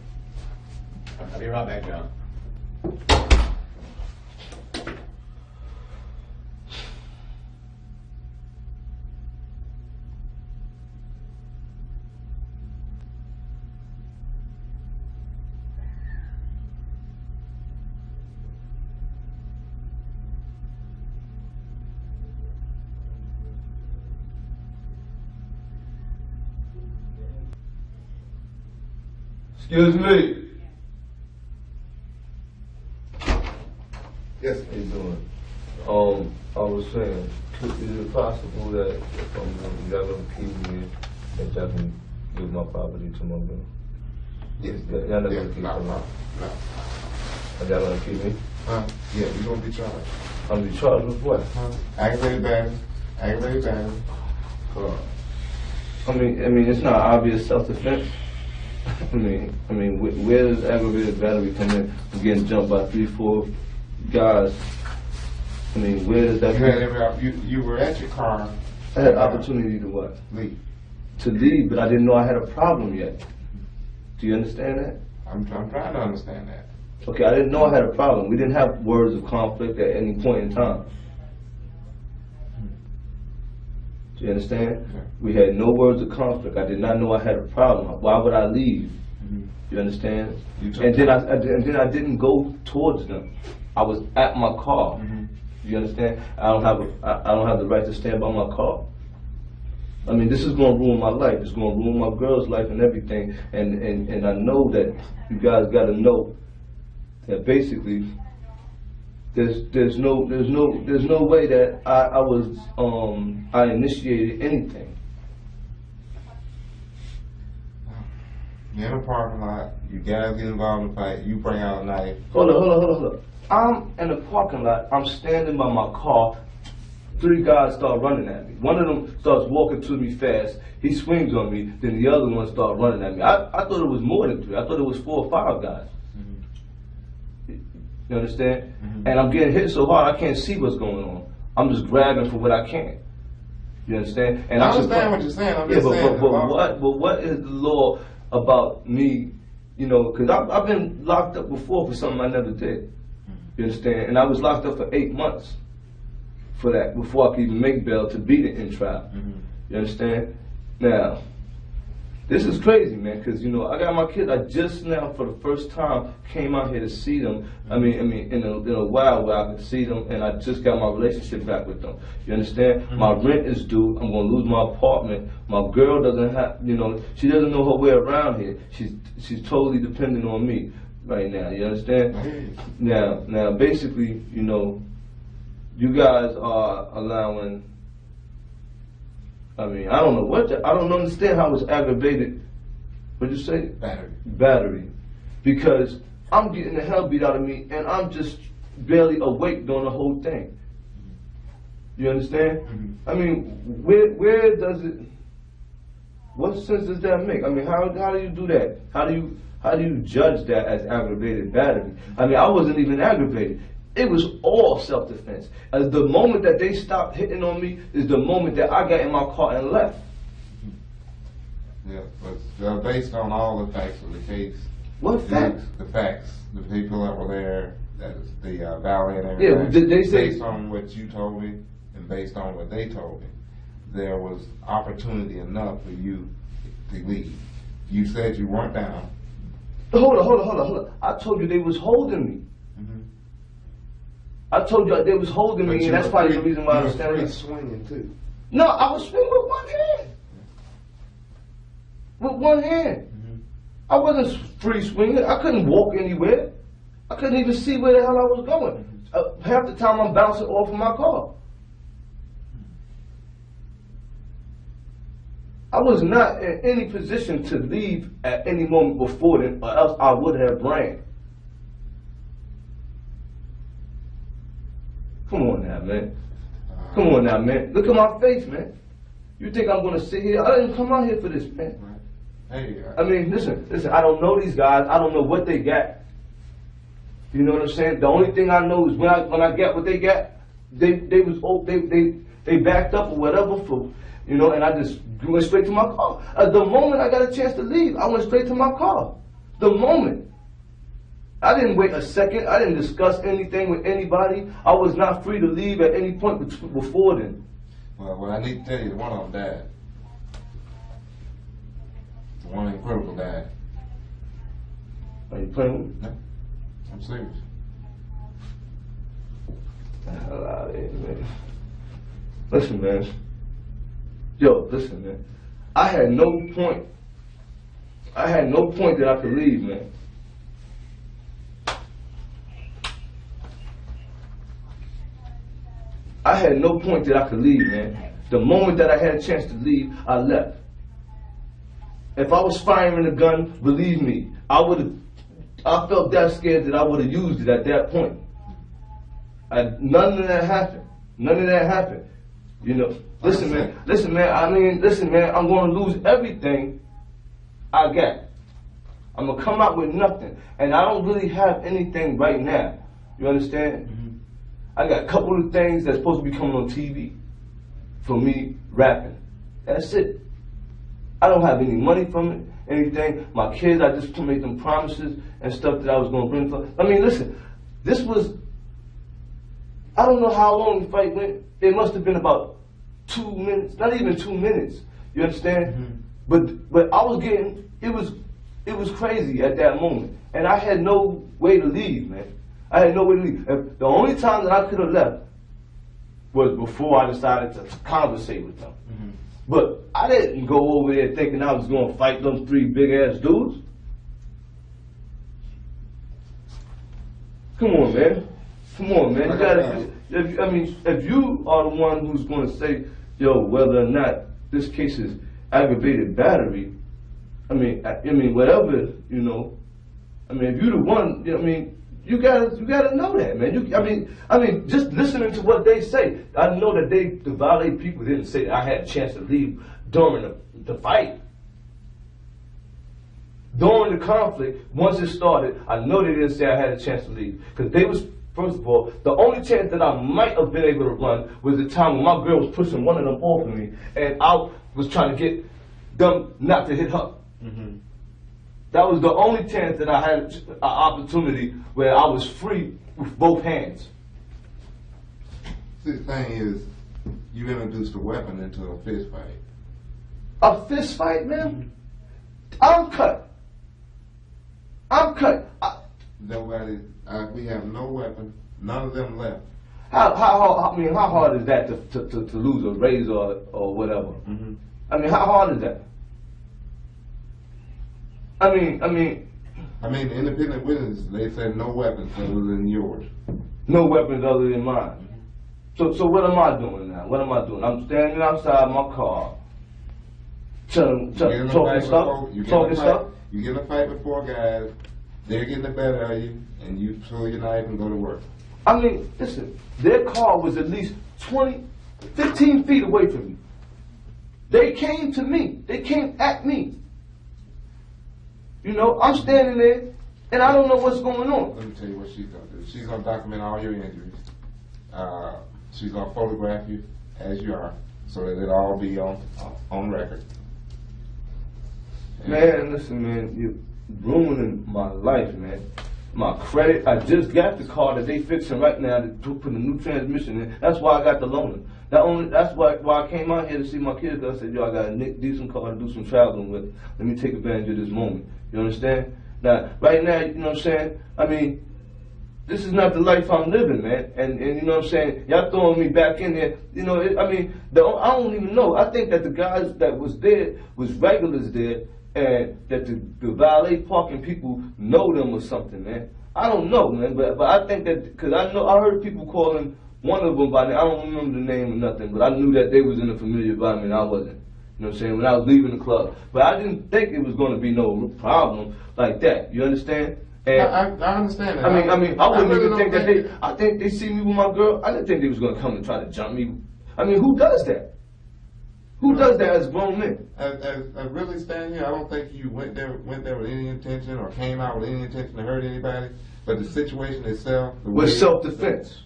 I'll be right back, John. Excuse me. Yes. How you doing? I was saying, is it possible that if y'all gonna keep me, that y'all can give my property to my girl? Yes. Y'all not gonna keep me? No. Are y'all gonna keep me? Yeah, you're gonna be charged. I'm gonna be charged with what? Aggravated battery. I mean, it's not obvious self-defense. I mean, where does aggravated battery come in? I'm getting jumped by 3-4 guys. I mean, where does that? You were at your car. I had opportunity to what? Leave. To leave, but I didn't know I had a problem yet. Do you understand that? I'm trying to understand that. Okay, I didn't know I had a problem. We didn't have words of conflict at any point in time. Do you understand? Okay. We had no words of conflict. I did not know I had a problem. Why would I leave? You understand? And then I didn't go towards them. I was at my car. You understand? I don't have the right to stand by my car. I mean, this is going to ruin my life. It's going to ruin my girl's life and everything. And I know that you guys got to know that basically there's no way that I initiated anything. You're in a parking lot. You guys get involved in the fight. You bring out a knife. Hold up. I'm in the parking lot. I'm standing by my car. 3 guys start running at me. One of them starts walking to me fast. He swings on me. Then the other one starts running at me. I thought it was more than 3. I thought it was 4 or 5 guys. You understand? And I'm getting hit so hard I can't see what's going on. I'm just grabbing for what I can. You understand? And I understand what you're saying. I'm just saying. But what is the law about me? You know, because I've been locked up before for something I never did. You understand? And I was locked up for 8 months for that before I could even make bail to be in trial. You understand? Now, this is crazy, man, because, you know, I got my kids. I just now, for the first time, came out here to see them. I mean, in a while where I could see them, and I just got my relationship back with them. You understand? My rent is due. I'm going to lose my apartment. My girl doesn't have, you know, she doesn't know her way around here. She's totally dependent on me right now. You understand? Now, basically, you know, you guys are allowing. I mean, I don't know I don't understand how it's aggravated. What'd you say? Battery. Because I'm getting the hell beat out of me and I'm just barely awake during the whole thing. You understand? I mean, where does it, what sense does that make? I mean, how do you do that? How do you judge that as aggravated battery? I mean, I wasn't even aggravated. It was all self-defense. The moment that they stopped hitting on me is the moment that I got in my car and left. Yeah, but based on all the facts of the case. What facts? The facts. The people that were there, that is the valet and everything. Yeah, did they say? Based on what you told me and based on what they told me, there was opportunity enough for you to leave. You said you weren't down. Hold on. I told you they was holding me. I told you they was holding me, and that's probably the reason why I was standing up. Swinging too. No, I was swinging with one hand. With one hand. I wasn't free swinging. I couldn't walk anywhere. I couldn't even see where the hell I was going. Half the time I'm bouncing off of my car. I was not in any position to leave at any moment before then, or else I would have ran. Come on now, man. Look at my face, man. You think I'm gonna sit here? I didn't come out here for this, man. Hey, I mean, listen. I don't know these guys. I don't know what they got. You know what I'm saying? The only thing I know is when I got what they got, they backed up or whatever for, you know, and I just went straight to my car. The moment I got a chance to leave, I went straight to my car. The moment. I didn't wait a second. I didn't discuss anything with anybody. I was not free to leave at any point before then. Well, what I need to tell you, the one of them died. The one in critical died. Are you playing with me? No, I'm serious. The hell out of here, man. Listen, man. Listen, man. I had no point that I could leave, man. I had no point that I could leave, man. The moment that I had a chance to leave, I left. If I was firing a gun, believe me, I felt that scared that I would have used it at that point. None of that happened. You know, listen, man, I'm going to lose everything I got. I'm going to come out with nothing. And I don't really have anything right now. You understand? I got a couple of things that's supposed to be coming on TV for me rapping. That's it. I don't have any money from it, anything. My kids, I just made them promises and stuff that I was going to bring for. I mean, listen, this was, I don't know how long the fight went. It must have been about 2 minutes, not even 2 minutes. You understand? But I was getting, it was crazy at that moment. And I had no way to leave, man. I had no way to leave. The only time that I could have left was before I decided to conversate with them. But I didn't go over there thinking I was going to fight them 3 big-ass dudes. Come on, man. You gotta, if you are the one who's going to say, whether or not this case is aggravated battery, I mean, whatever, you know. I mean, if you're the one, you know, I mean, you gotta know that, man. I mean, just listening to what they say, I know that the valet people didn't say that I had a chance to leave during the fight. During the conflict, once it started, I know they didn't say I had a chance to leave. Because they was, first of all, the only chance that I might have been able to run was the time when my girl was pushing one of them off of me, and I was trying to get them not to hit her. Mm-hmm. That was the only chance that I had an opportunity where I was free with both hands. See, the thing is, you introduced a weapon into a fist fight. A fist fight, man? I'm cut. Nobody, we have no weapon, none of them left. How hard is that to lose a razor or whatever? Mm-hmm. I mean, how hard is that? I mean, the independent witnesses, they said no weapons other than yours. No weapons other than mine. So what am I doing now? What am I doing? I'm standing outside my car, talking stuff. You get in a fight with 4 guys, they're getting the better of you, and you pull your knife and go to work. I mean, listen, their car was at least 15 feet away from me. They came to me. They came at me. You know, I'm standing there, and I don't know what's going on. Let me tell you what she's going to do. She's going to document all your injuries. She's going to photograph you as you are, so that it'll all be on record. Man, listen, man, you're ruining my life, man. My credit, I just got the car that they fixing right now to put a new transmission in. That's why I got the loaner. That's why I came out here to see my kids. I said, yo, I got a decent car to do some traveling with. Let me take advantage of this moment. You understand? Now, right now, you know what I'm saying? I mean, this is not the life I'm living, man. And you know what I'm saying? Y'all throwing me back in there. You know, I don't even know. I think that the guys that was there was regulars there, and that the valet parking people know them or something, man. I don't know, man, but I think that, because I heard people calling one of them by name. I don't remember the name or nothing, but I knew that they was in a familiar environment. I wasn't. You know what I'm saying? When I was leaving the club. But I didn't think it was going to be no problem like that. You understand? And I understand that. I mean, I wouldn't even think that I think they see me with my girl. I didn't think they was going to come and try to jump me. I mean, who does that? Who does that as grown men? As really standing here, I don't think you went there with any intention or came out with any intention to hurt anybody. But the situation itself was self-defense.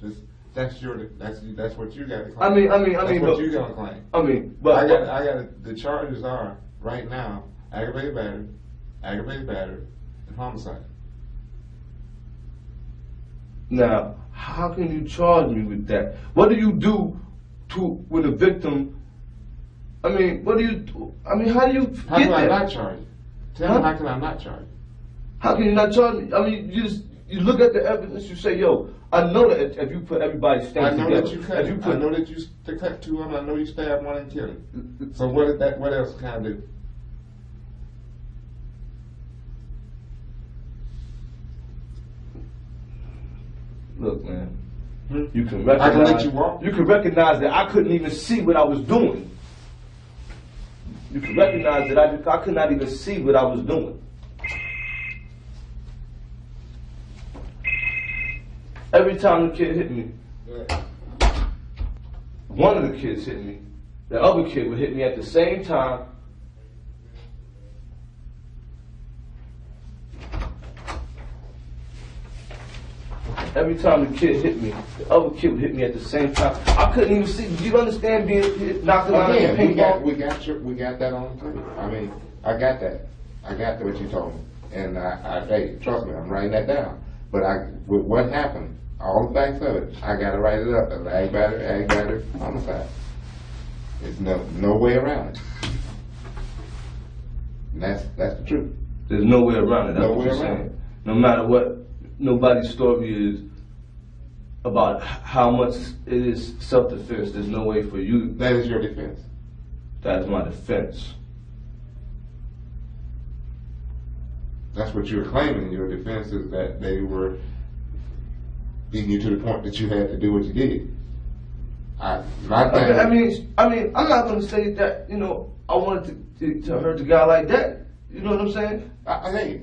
That's what you got to claim. I mean, that's what you got to claim. I mean, but the charges are right now aggravated battery, and homicide. Now, how can you charge me with that? What do you do with a victim? I mean, what do you do? I mean, how do you How get can there? I not charge you? Tell me, how can I not charge you? How can you not charge me? I mean, you look at the evidence, you say, yo, I know that if you put everybody's things together. I know that you cut 2 of them, I know you stabbed 1 and killed him. So what else can I do? Look, man, you can recognize, I can let you walk. You can recognize that I couldn't even see what I was doing. You can recognize that I could not even see what I was doing. Every time the kid hit me, one of the kids hit me, the other kid would hit me at the same time. Every time the kid hit me, the other kid would hit me at the same time. I couldn't even see. Do you understand being knocked around in a ping pong? We got that on tape. I mean, I got that. I got what you told me, and hey, trust me, I'm writing that down. But with what happened, all the facts of it, I got to write it up as ag battery, homicide. There's no way around it. And that's the truth. There's no way around it. That's No what way you're around saying. it. No matter what nobody's story is about how much it is self-defense, there's no way for you. That is your defense. That is my defense. That's what you're claiming. Your defense is that they were beating you to the point that you had to do what you did. I'm not I'm not going to say that, you know, I wanted to hurt the guy like that. You know what I'm saying? Hey,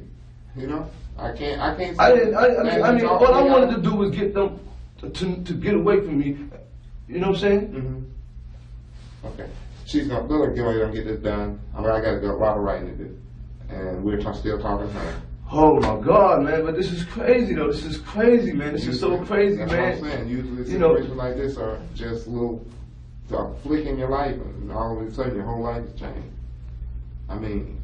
you know, I can't. I mean, all I wanted to do was get them to get away from me. You know what I'm saying? Mm-hmm. Okay. She's gonna get ready to get this done. I mean, I got a lot of writing to do, and we're still talking to her. Oh my God, man! But this is crazy, though. This is crazy, man. This is so crazy, that's man. What I'm saying. Usually, you know, situations like this are just little flick in your life, and all of a sudden, your whole life has changed. I mean,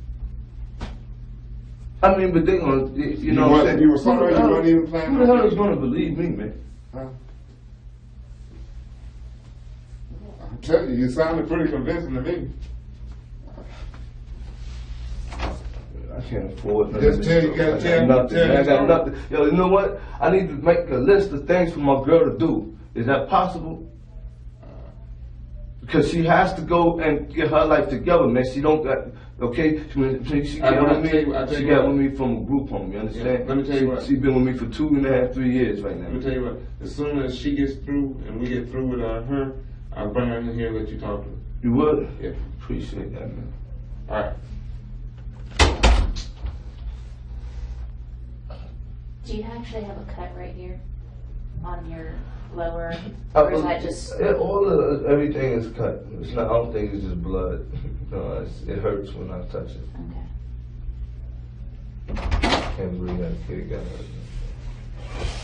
but they gonna, you know, what I'm saying? You were sorry. You weren't even planning. Who the hell is gonna believe me, man? Huh? I'm telling you, you sounded pretty convincing to me. I can't afford nothing. Just tell you, gotta tell nothing. Tell I got nothing. Yo, you know what? I need to make a list of things for my girl to do. Is that possible? Because she has to go and get her life together, man. She don't got, okay? She got with me from a group home, you understand? Yeah, let me tell you what. She's been with me for 2.5, 3 years right now. Let me tell you what. As soon as she gets through and we get through with her, I'll bring her in here and let you talk to her. You would? Yeah. Appreciate that, man. All right. Do you actually have a cut right here on your lower, or is that just? Everything is cut. It's not. I don't think it's just blood. No, it hurts when I touch it. Okay. Can't believe that kid got hurt.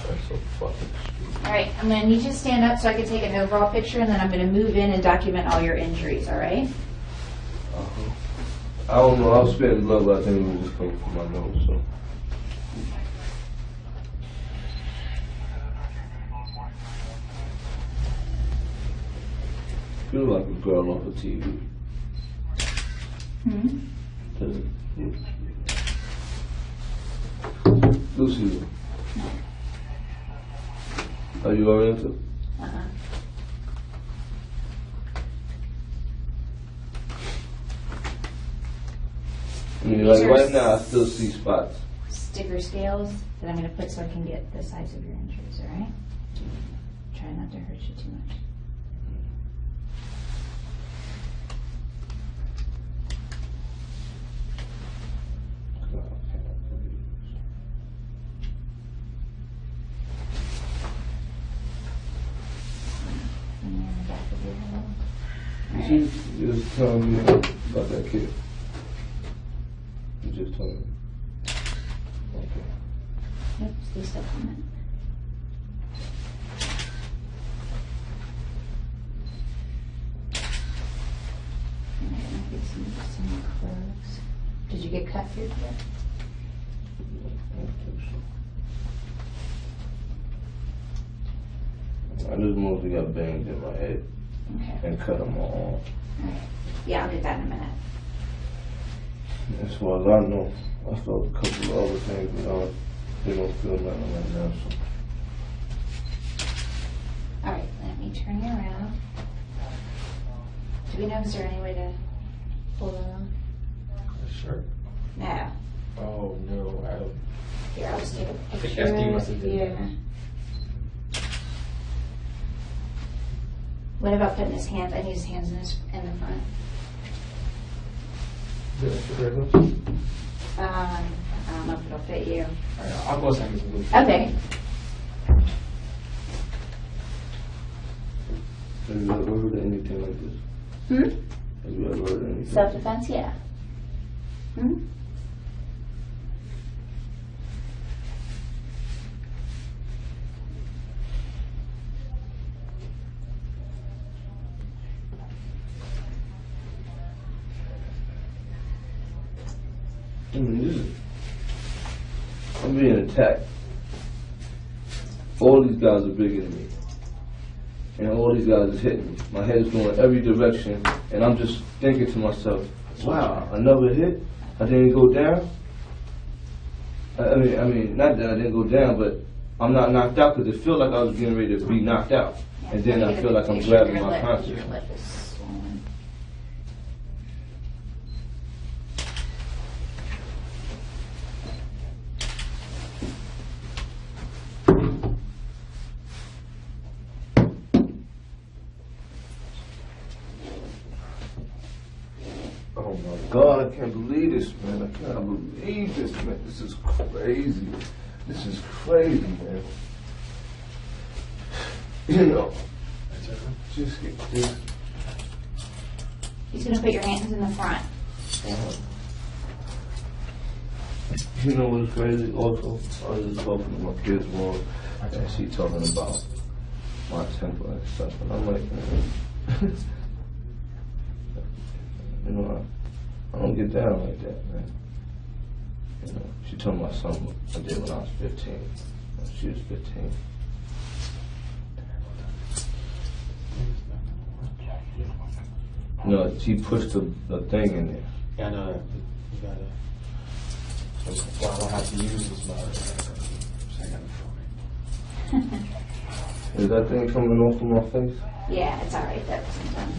That's so fucking stupid. All right, I'm gonna need you to stand up so I can take an overall picture, and then I'm gonna move in and document all your injuries. All right? I don't know. I was spitting blood, but I think it was just coming from my nose. So. Feel like a girl off of TV. Lucy, are you oriented? I mean, like right now, I still see spots. Sticker scales that I'm gonna put so I can get the size of your injuries. All right? Try not to hurt you too much. You just telling me about that kid. You just told me. Okay. Yep, stay stuck on it. And I'm gonna get some clothes. Did you get cut here today? I just mostly got bangs in my head. Okay. And cut on my arm. All right. Yeah, I'll get that in a minute. As far as I know, I felt a couple of other things, but they don't feel nothing right now. So. All right, let me turn you around. Do we know, is there any way to pull it on? Sure. No. Oh no, I don't. Here, I'll just take a think picture SD must of have did you. that. What about putting his hands? I need his hands in the front. I don't know if it'll fit you. Alright, I'll go second. Okay. Have you ever heard of anything like this? Have you ever heard of anything? Self-defense, yeah. I mean, I'm being attacked. All these guys are bigger than me. And all these guys is hitting me. My head's going every direction. And I'm just thinking to myself, wow, another hit? I didn't go down? I mean, not that I didn't go down, but I'm not knocked out because it feels like I was getting ready to be knocked out. And then I feel like I'm grabbing my conscience. Your lip is swollen. Oh my God, I can't believe this, man. I cannot believe this, man. This is crazy. This is crazy, man. You know, just get this. He's gonna put your hands in the front. You know what's crazy? Also, I was just talking to my kids more, and she talking about my temper and stuff, and I'm like, man, you know, I don't get down like that, man. You know, she told me about something I did when I was 15. When she was 15. No, she pushed the thing in there. Yeah, I know that. You gotta. So I don't have to use this mother. Is that thing coming off of my face? Yeah, it's alright, that wasn't done.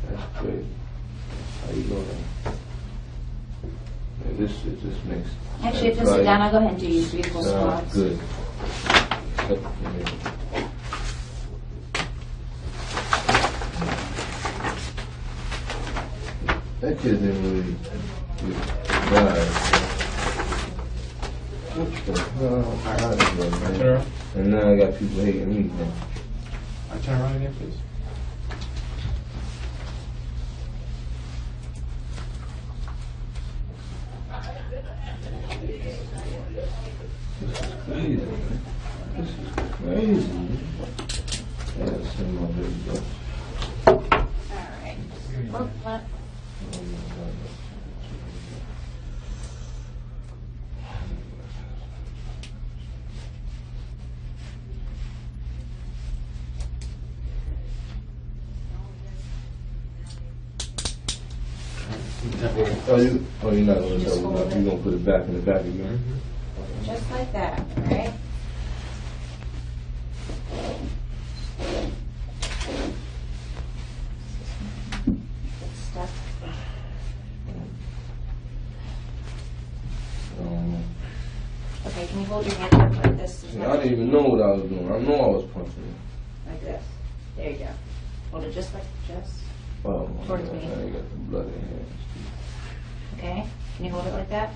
That's great. How you doing? Yeah, this makes. Actually, if you'll sit down, I'll go ahead and do these beautiful squats. Good. That kid didn't really die. What the hell? Man? And now I got people hating me, man. I turn around again, please. This is crazy, man. This is crazy. Yeah, that's in my video. Alright. Look, look. Oh, you're not going to tell me. You're going to put it back in the back again. Just like that, right? Stuff. Okay, can you hold your hand up like this? I didn't even know what I was doing. I know I was punching. Like this. There you go. Hold it just like just. Oh, my Towards God. me. I got the blood in here. Okay. Can you hold it like that?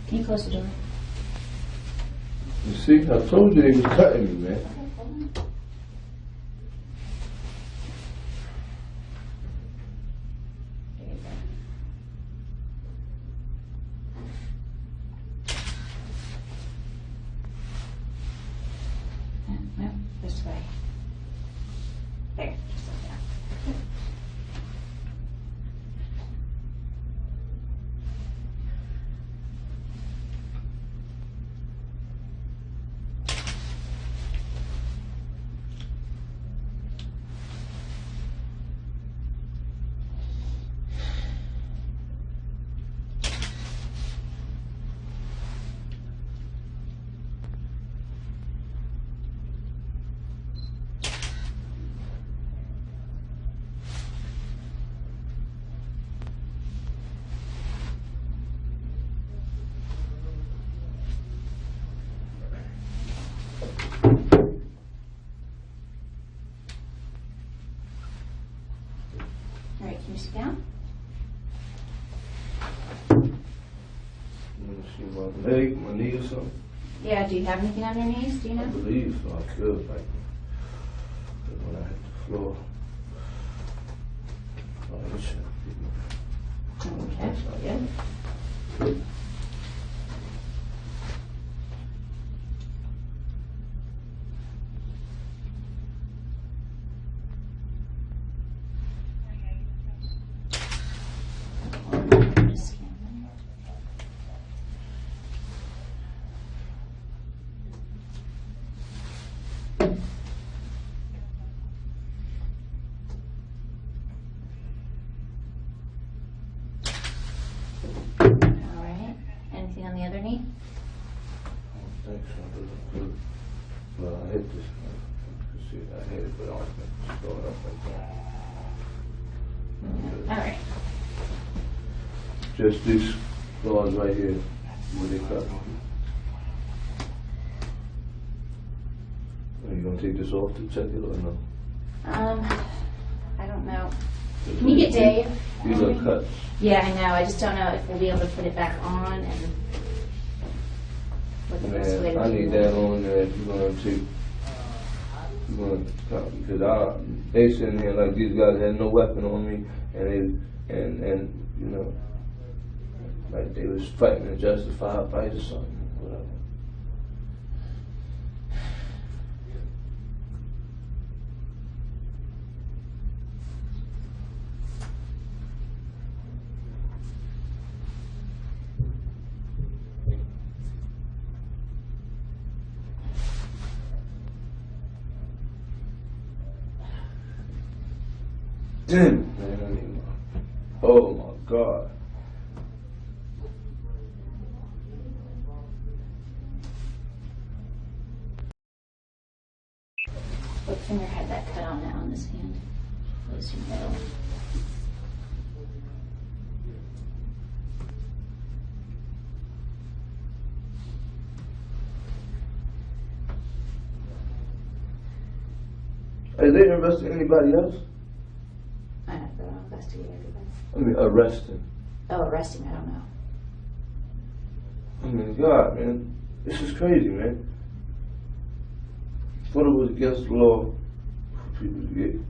Can you close the door? You see, I told you they was cutting me, man. There you go. No, this way. There, just like that. All right, can you sit down? You want to see my leg, my knee or something? Yeah, do you have anything on your knees? Do you I know? believe so. I feel like when I hit the floor. Oh, this shit. Okay, good. with this. See, I hate it, but I don't throw it up like that. All right. Just these claws right here, where they cut. Are you gonna take this off to check it or no? I don't know. Can you get Dave? These are cuts. Yeah, I know. I just don't know if we'll be able to put it back on and what the best way Man, to I need do that it. on there if you're gonna take. You're gonna cut because they sitting here like these guys had no weapon on me, and you know, like they was fighting a justified fight or something, whatever. Damn it, man, I need my, oh my God. What finger had that cut on it on this hand? Was your middle. Are they arresting anybody else? I don't know. Investigate everybody. I mean, arresting. Oh, arresting. I don't know. I mean, God, man, this is crazy, man. Thought it was against the law for people to get.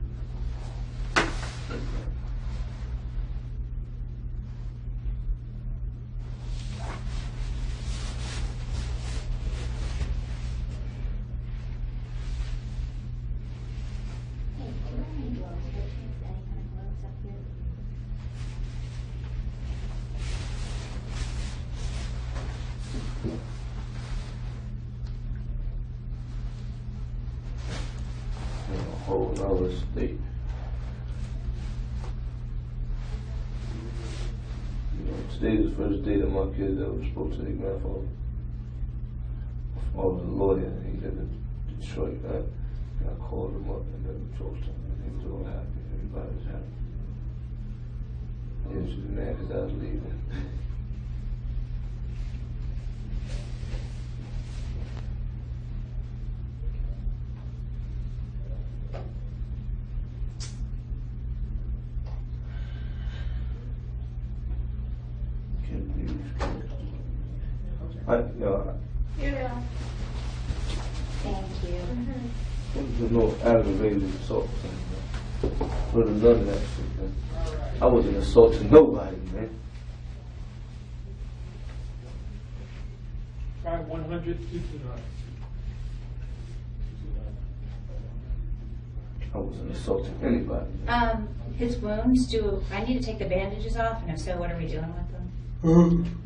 A whole other state. You know, today's the first day that my kids ever spoke to their grandfather. I was a lawyer and he lived in Detroit. I called him up and then we talked to him and he was all happy. Everybody was happy. He was just mad because I was leaving. Yeah. Thank you. There's no aggravated assault. None of that shit, man. I wasn't assaulting nobody, man. 5100 I wasn't assaulting anybody. His wounds. Do I need to take the bandages off? And if so, what are we doing with them?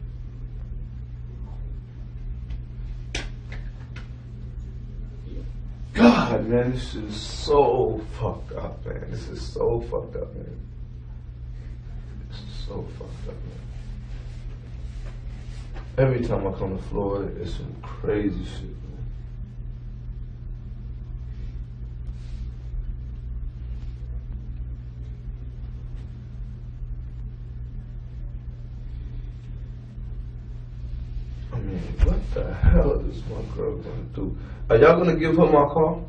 God, man, this is so fucked up, man. This is so fucked up, man. This is so fucked up, man. Every time I come to Florida, it's some crazy shit, man. I mean, what the hell is my girl gonna do? Are y'all gonna give her my car?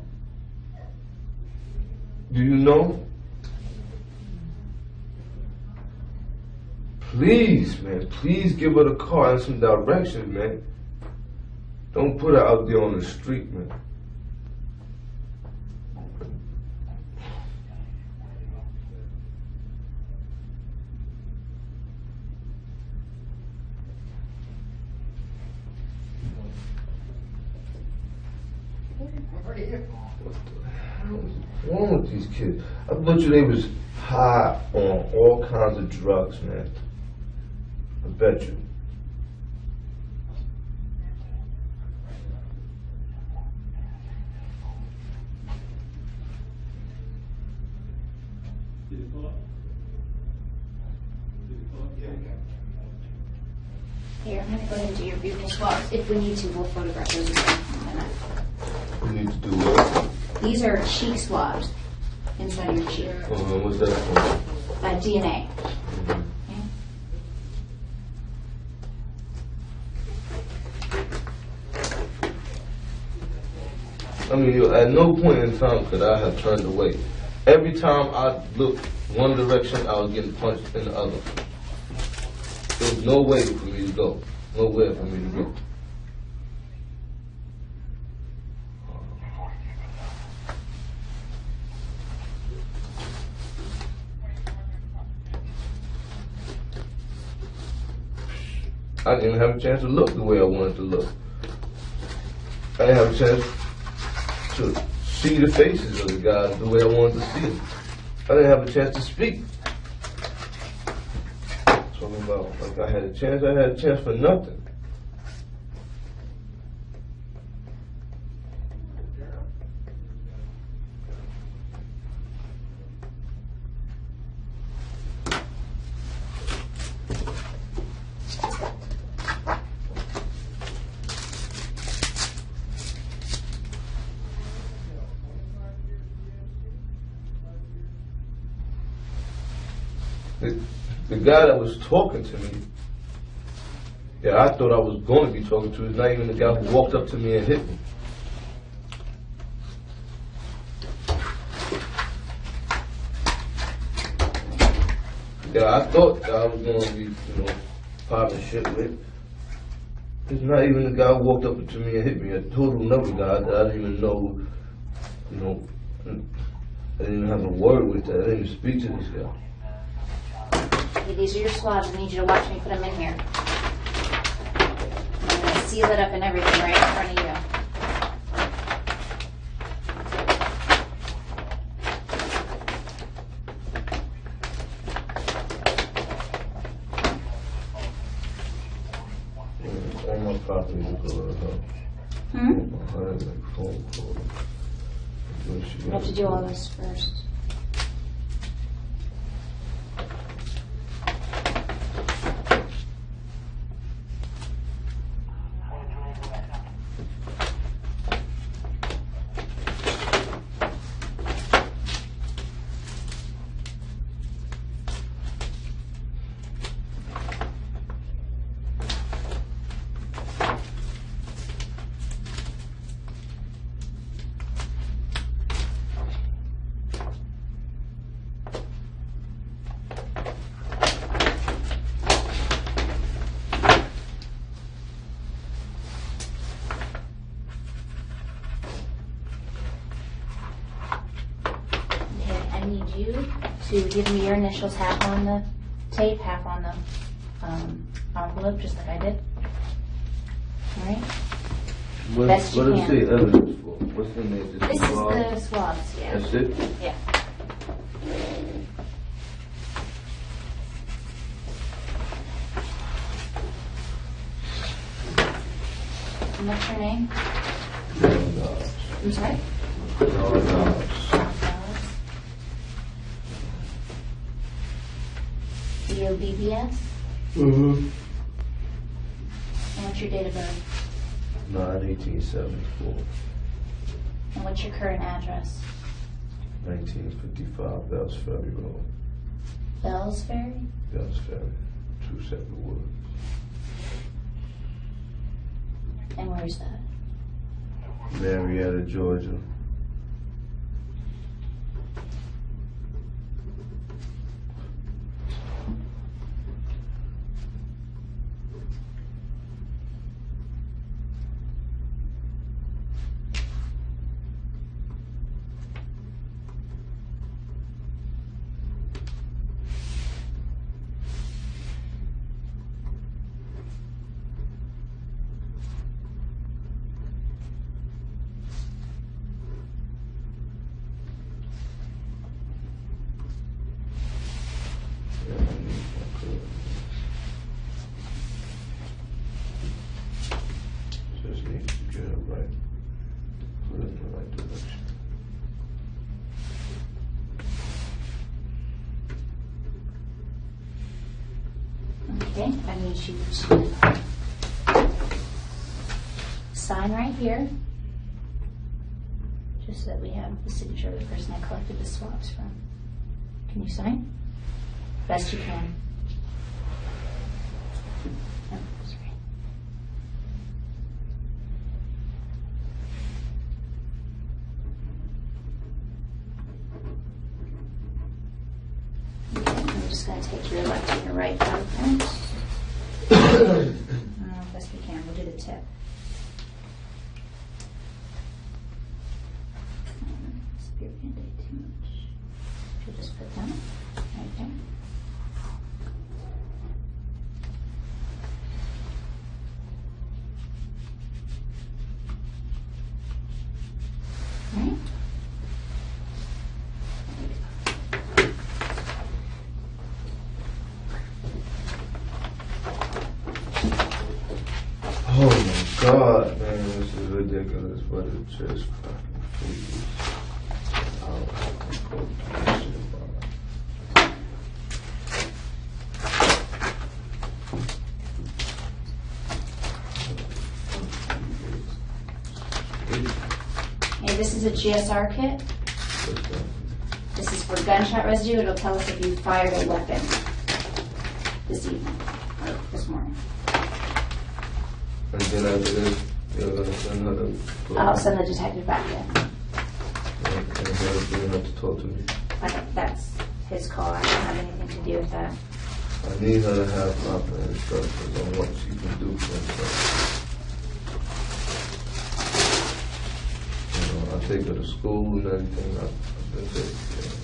Do you know? Please, man, please give her the car and some directions, man. Don't put her out there on the street, man. What the hell is wrong with these kids? I bet you they was high on all kinds of drugs, man. I bet you. Here, I'm gonna go ahead and do your bugle swabs. If we need to, we'll photograph those as well in a minute. You need to do what? These are cheek swabs inside of your cheek. What's that for? DNA. I mean, at no point in time could I have turned away. Every time I looked one direction, I was getting punched in the other. There was no way for me to go. Nowhere for me to go. I didn't even have a chance to look the way I wanted to look. I didn't have a chance to see the faces of the guys the way I wanted to see them. I didn't have a chance to speak. Talking about like I had a chance for nothing. The guy that was talking to me, that I thought I was going to be talking to, is not even the guy who walked up to me and hit me. Yeah, I thought that I was going to be, popping shit with. It's not even the guy who walked up to me and hit me. A total another guy that I didn't even know, I didn't even have a word with that. I didn't even speak to this guy. Okay, these are your swabs. I need you to watch me put them in here. I'm going to seal it up and everything right in front of you. All my property will go to her. I had like phone call. You have to do all this first. I need you to give me your initials, half on the tape, half on the envelope, just like I did. All right? What Best you is can. the evidence for? What's the name? This is the swabs, yeah. That's it? Yeah. And what's your name? John Dobbs. I'm sorry? John Dobbs. DOBBS? Mm-hmm. And what's your date of birth? 9/1874. And what's your current address? 1955 Bells Ferry Road. Bells Ferry? Bells Ferry. 2 separate words. And where's that? Marietta, Georgia. Just need to get it right. Put it in the right direction. Okay, I need you to sign right here. so that we have the signature of the person I collected the swabs from. Can you sign? Best you can. Oh, sorry. Okay, I'm just going to take your left and your right fingerprint. Best we can. We'll do the tip. Spear Band-Aid too much. Should just put that right there. Right. Oh my God, man, this is ridiculous, but it just fucking please. Hey, this is a GSR kit. This is for gunshot residue. It'll tell us if you fired a weapon this evening or this morning. And then after this, you're gonna send her to. I'll send the detective back in. And then have to talk to me. Okay, that's his call. I don't have anything to do with that. I need her to have proper instructions on what she can do for herself. You know, I take her to school and everything. I've been taking care of her.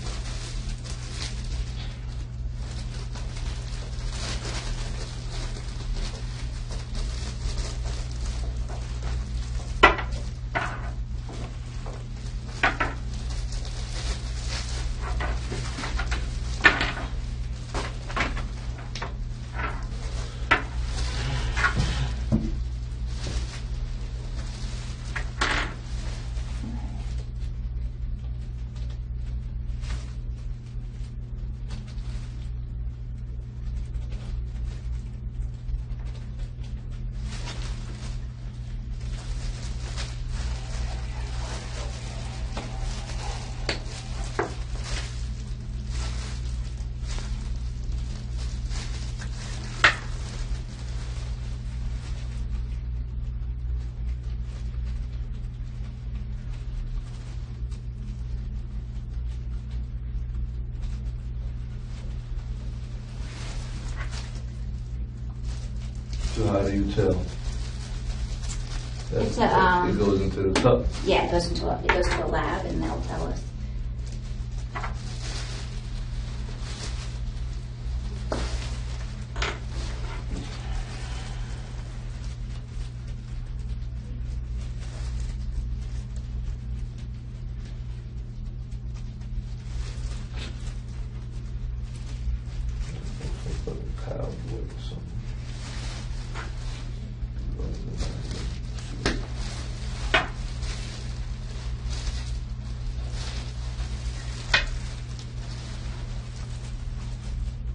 So how do you tell? It's a, it goes into the cup. Yeah, it goes to a lab and they'll tell us.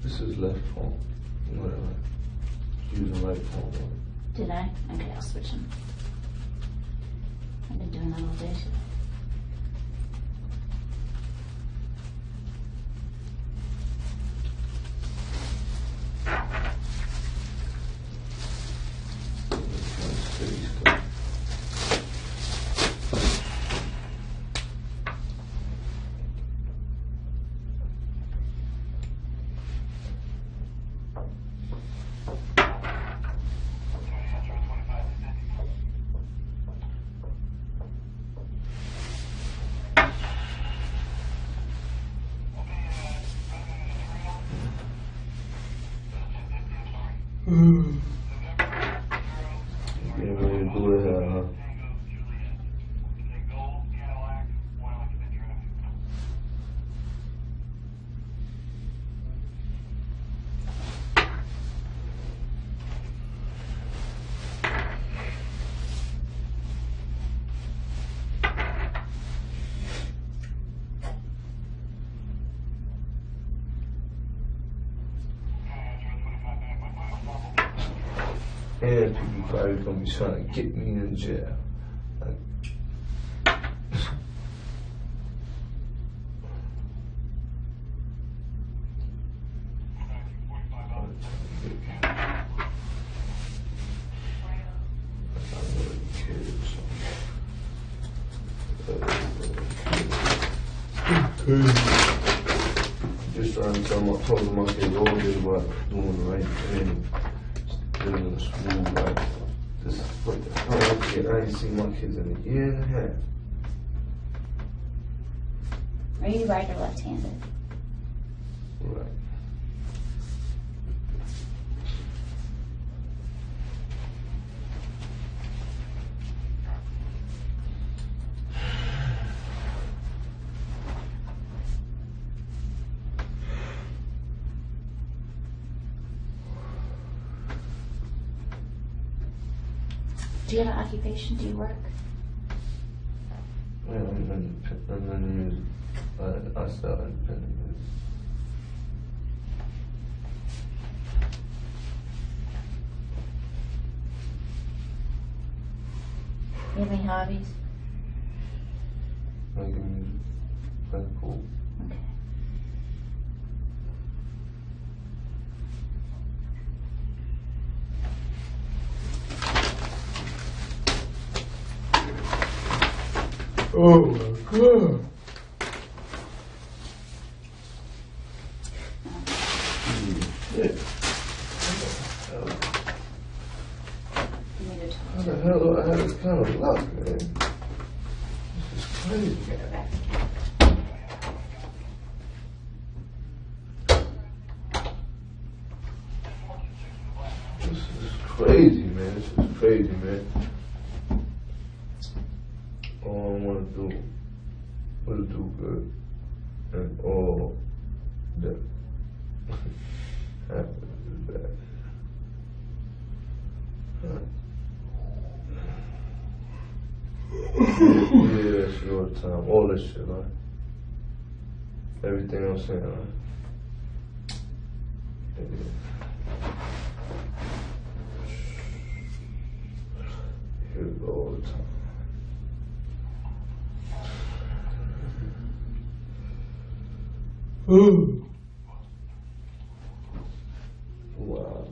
This is left phone. Whatever. Using right phone. Did I? Okay, I'll switch them. I've been doing that all day today. Getting ready to do it, huh? And people probably gonna be trying to get me in jail. Like, Just trying to tell my kids always about doing the right thing, living a smooth life. This is what the hell I did. I ain't seen my kids in a year and a half. Are you right or left-handed? Right. Do you have an occupation? Do you work? Yeah, I'm in music. I sell independent music. You have any hobbies? Making music. Playing pool. Okay. Oh my God. Yeah. You need to talk How to the hell do I have this kind of luck, man? This is crazy. go back. This is crazy, man. This is crazy, man. All I want to do is do good. And all that happens is bad. Yeah, that's your time. All this shit, right? Everything I'm saying, right? Yeah. Here we go all the time. Wow.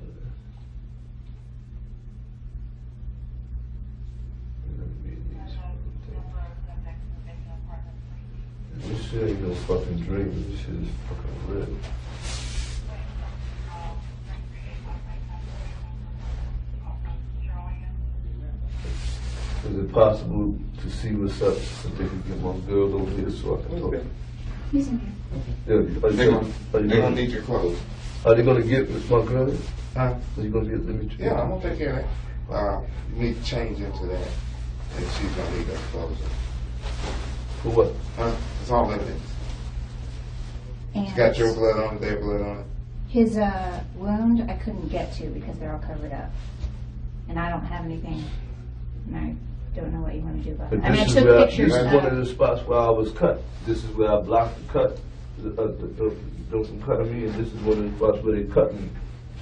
This shit ain't no fucking dream. This shit is fucking real. Is it possible to see what's up so they can get my girls over here so I can talk? He's in here. Yeah, They're gonna need your clothes. Are they gonna get my girl? Huh? Are you gonna get let me? Yeah, I'm gonna take care of that. You need to change into that, and she's gonna need those clothes. For what? It's all evidence. And It's got your blood on it, their blood on it. his wound I couldn't get to because they're all covered up. And I don't have anything. And I don't know what you want to do about it. But I mean, I this is took where pictures this is of one of the spots where I was cut. This is where I blocked the cut. Them from cutting me, and this is one of the spots where they cut me.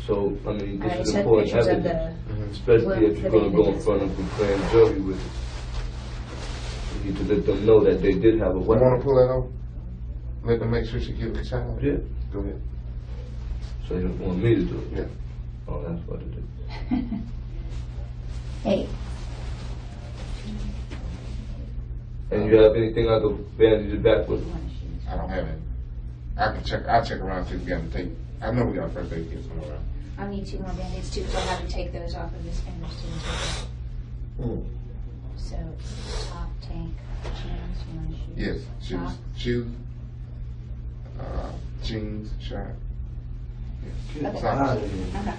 So I mean, I this is took important pictures of evidence, the especially if you're going to go in bandages. front of the grand jury with it. You need to let them know that they did have a You want to weapon. pull that over? Let them make sure she gives a child. Yeah. Go ahead. So you don't want me to do it? Yeah. Oh, that's what it is. Hey, And you have anything I could bandage it back with? I don't have it. I can check. I'll check around see if we got the tape. I know we got a first aid kit somewhere around. I'll need 2 more band-aids too, so I'll have to take those off of his fingers too. So, top, tank, jeans, you want to shoot? Yes, shoes, jeans, shirt. Get Okay. out of here.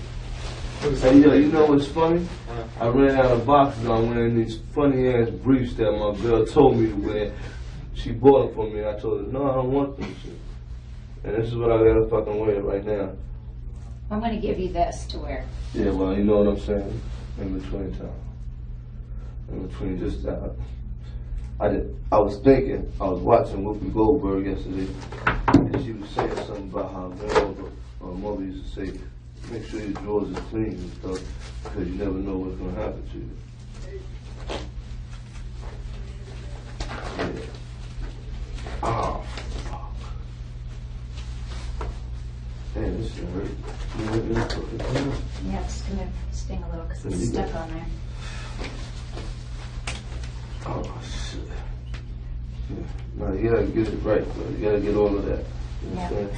Okay. Hey, yo, you know what's funny? I ran out of boxes. I'm wearing these funny ass briefs that my girl told me to wear. She bought them for me, and I told her, no, I don't want them shit. And this is what I gotta fucking wear right now. I'm going to give you this to wear. Yeah, well, you know what I'm saying? In between time. In between just that. I was thinking, I was watching Whoopi Goldberg yesterday, and she was saying something about how her mother used to say, make sure your drawers are clean and stuff, because you never know what's going to happen to you. Yeah. Oh, fuck. Man, this shit hurt. Yeah, it's gonna sting a little because it's stuck on there. Oh shit. Yeah. No, you gotta get it right, bro. You gotta get all of that. You know what I'm saying?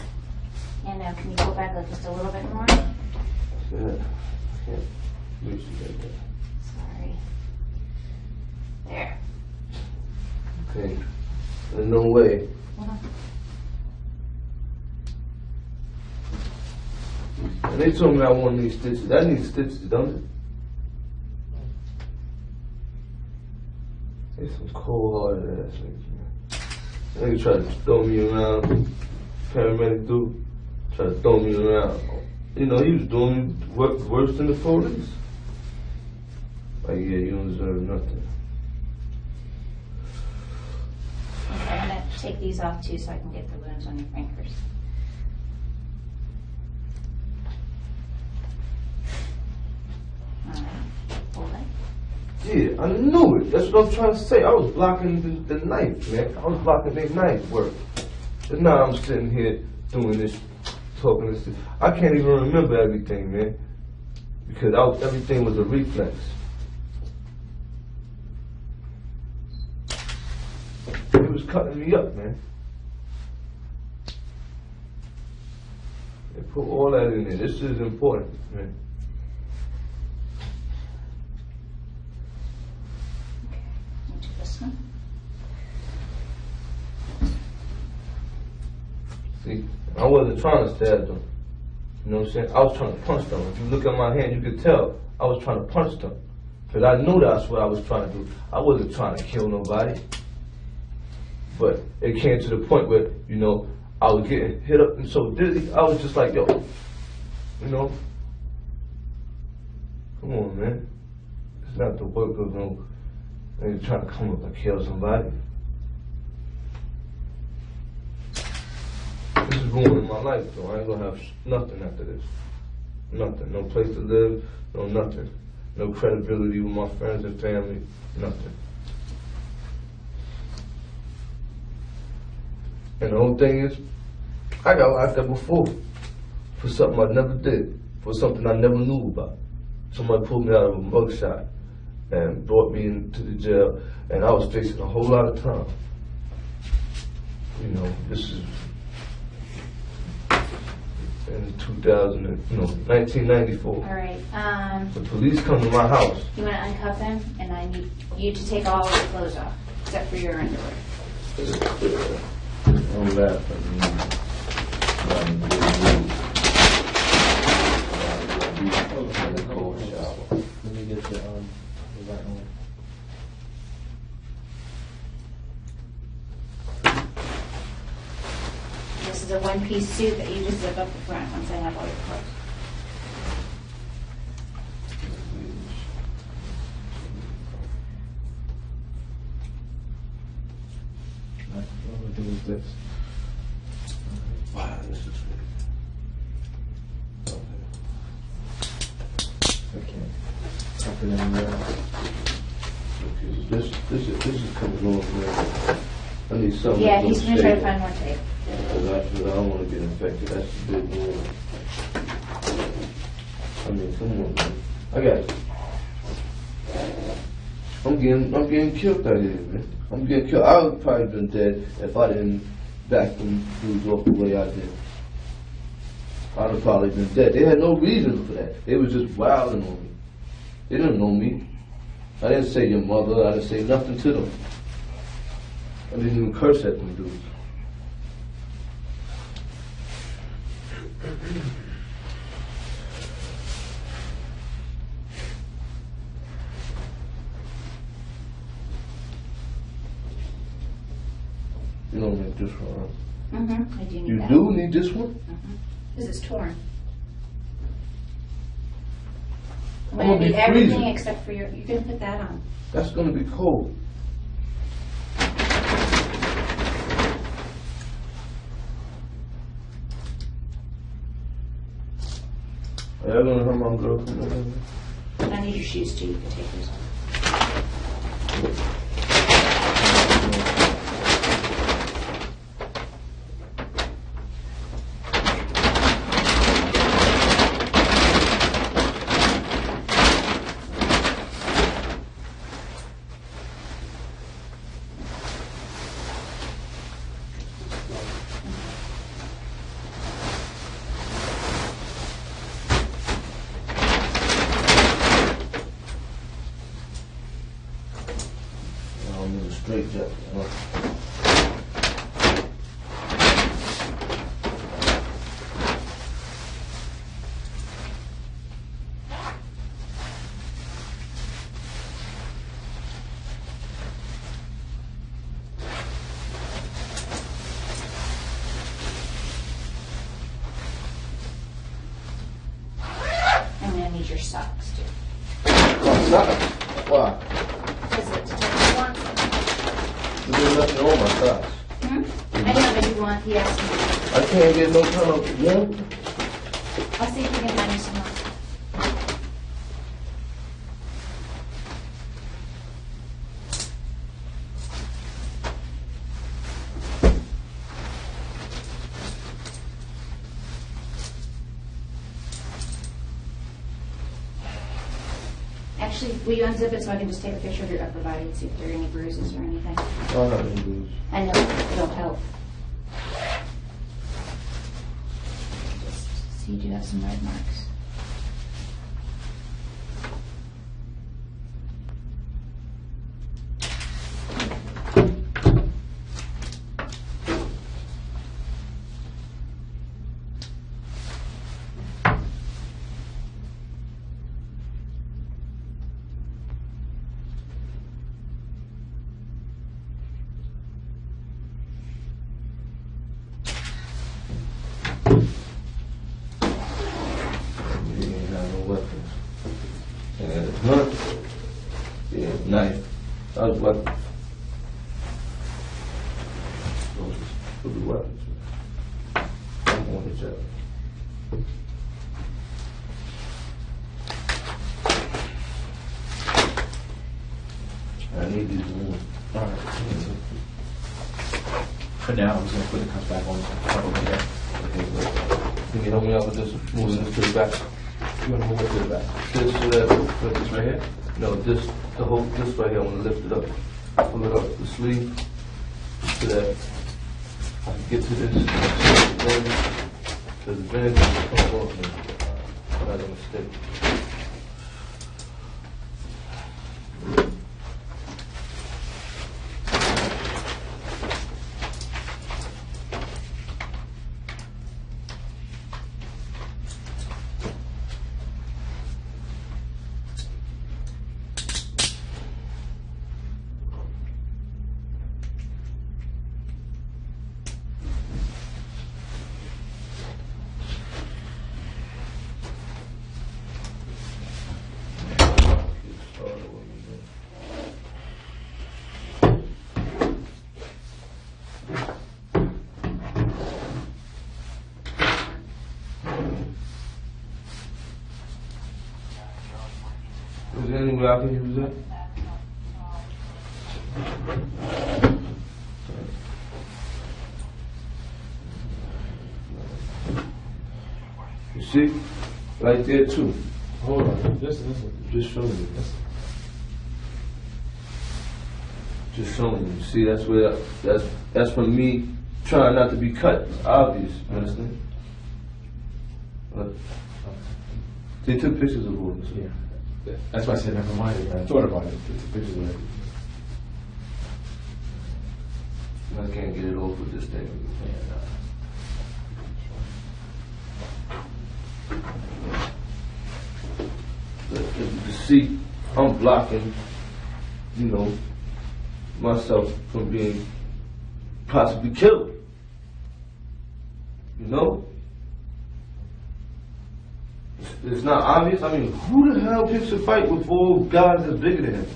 And can you go back just a little bit more? Yeah. I can't reach you like that. Sorry. There. Okay. There's no way. Hold on. And they told me I want these stitches. I need stitches, don't it? They some cold-hearted ass niggas, man. Niggas try to throw me around. Paramedic dude tried to throw me around. You know, he was doing work worse than the police. Like, yeah, you don't deserve nothing. Okay, I'm gonna take these off too so I can get the wounds on your fingers. Alright, hold it. Yeah, I knew it. That's what I'm trying to say. I was blocking the knife, man. I was blocking their knife work. And now I'm sitting here doing this, talking this. I can't even remember everything, man. Because everything was a reflex. It was cutting me up, man. They put all that in there. This is important, man. Into this one. See, I wasn't trying to stab them. You know what I'm saying? I was trying to punch them. If you look at my hand, you could tell I was trying to punch them. Because I knew that's what I was trying to do. I wasn't trying to kill nobody. But it came to the point where, you know, I was getting hit up and so dizzy. I was just like, yo, you know, come on, man. It's not the work of no nigga trying to come up and kill somebody. This is ruining my life, though. I ain't gonna have nothing after this. Nothing. No place to live, no nothing. No credibility with my friends and family, nothing. And the whole thing is, I got locked up before for something I never did, for something I never knew about. Somebody pulled me out of a mugshot and brought me into the jail, and I was facing a whole lot of time. You know, this is in 1994. All right. The police come to my house. You want to uncuff him, and I need you to take all of your clothes off, except for your underwear. I'm laughing. Let me get the right one. This is a one-piece suit that you just zip up the front once I have all your clothes. What I'm gonna do is this. Wow, this is Okay. Tuck it in there. This is coming on, man. I need something. Yeah, he's going to try to stable. find more tape. Because I don't want to get infected. That's the big one. I mean, come on, man. I got it. I'm getting killed out here, man. I'm getting killed. I would probably been dead if I didn't back them dudes off the way I did. I'd have probably been dead. They had no reason for that. They was just wilding on me. They didn't know me. I didn't say your mother. I didn't say nothing to them. I didn't even curse at them dudes. You don't make this one, huh? I do need You that. do need this one? This is torn. I'm I'm going gonna to be do everything freezing. except for your, you can put that on. That's gonna be cold. Are y'all gonna hurt my girlfriend? I need your shoes too, you can take those off. straight jacket. I'm gonna need your socks too. Oh, socks? Why? Is it detective want? There's nothing on my socks. I know, but you want, he asked me. I can't get no kind of warmth. I'll see if we can find you some more. Actually, will you unzip it so I can just take a picture of your upper body and see if there are any bruises or anything? I have any bruises. I know it'll help. Just see you do have some red marks. You ain't got no weapons. And it's not. Yeah, knife. That's weapons. Those are the weapons. I'm going to jail. I need these wounds. Alright. For now, I'm just gonna put the cuffs back on top of my head. Can you help me out with this? Moving this to the back. You wanna move it to the back? This so that. Put this right here? No, this, the whole, this right here, I want to lift it up. Pull it up the sleeve so that I can get to this. Because the bandage is come off me. Not a mistake. Is there any way I can use that? You see? Right there too. Hold on, just showing you. Just showing you. See, that's where that's from me trying not to be cut. It's obvious, you understand? But they took pictures of all this. Yeah. That's why I said never mind. I thought about it. It's a picture of it. I can't get it off with this thing. You see, I'm blocking, you know, myself from being possibly killed. You know? It's not obvious. I mean, who the hell picks a fight with 4 guys that's bigger than him?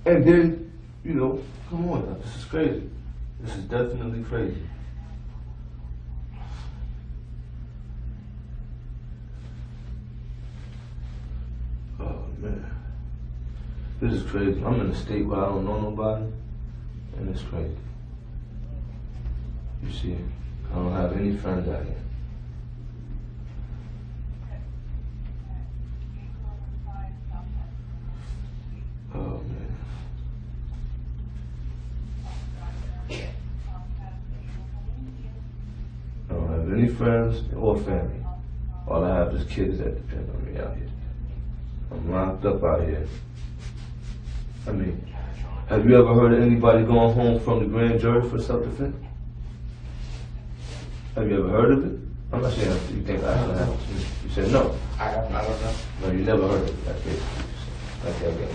And then, you know, come on now, this is crazy. This is definitely crazy. Oh man. This is crazy. I'm in a state where I don't know nobody, and it's crazy. You see, I don't have any friends out here. Oh man. I don't have any friends or family. All I have is kids that depend on me out here. I'm locked up out here. I mean, have you ever heard of anybody going home from the grand jury for self-defense? Have you ever heard of it? I'm not saying you think I have. You said no. I don't know. No, you never heard of it. That's it. Okay.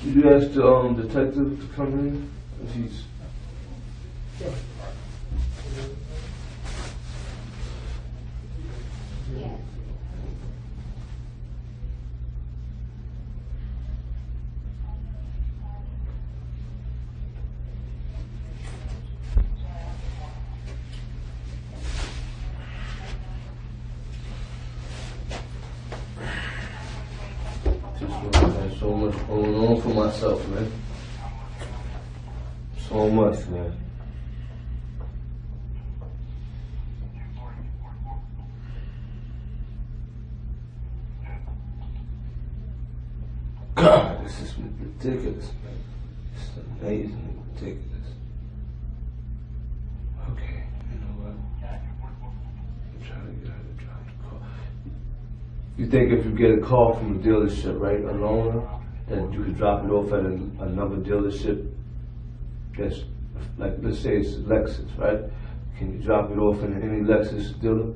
Did you ask the detective to come in? If he's... So much going on for myself, man. So much, man. God, this is ridiculous, man. It's amazingly ridiculous. Okay, you know what? I'm trying to get out of the call. You think if you get a call from a dealership, right, a loaner, that you could drop it off at another dealership that's, like, let's say it's Lexus, right? Can you drop it off in any Lexus dealer?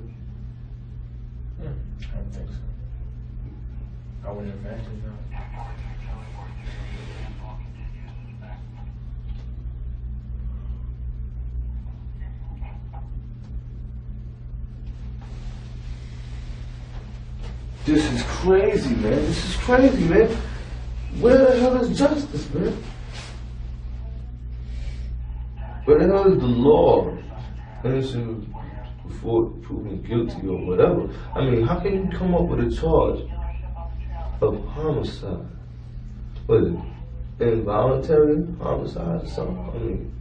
I don't think so. I wouldn't imagine, no. This is crazy, man. This is crazy, man. Where the hell is justice, man? Where the hell is the law? Innocent before proven guilty or whatever. I mean, how can you come up with a charge of homicide? What is it? Involuntary homicide or something?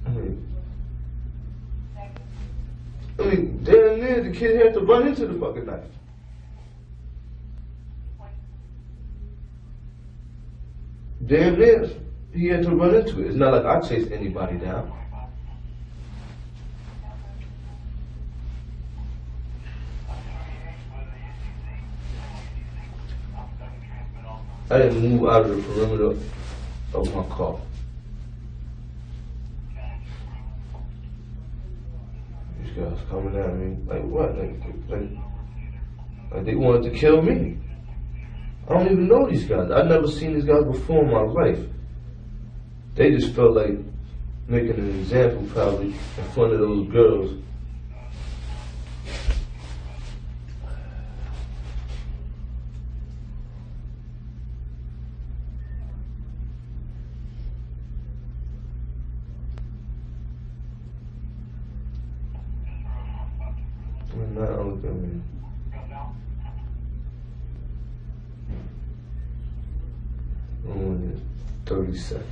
I mean, damn near the kid had to run into the fucking knife. Damn near he had to run into it. It's not like I chased anybody down. I didn't move out of the perimeter of my car. These guys coming at me like what? Like they wanted to kill me. I don't even know these guys. I've never seen these guys before in my life. They just felt like making an example probably in front of those girls. Now look at me. Only 30 seconds.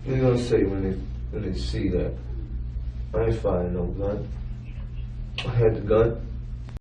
They're gonna say when they see that I ain't firing no gun. I had the gun.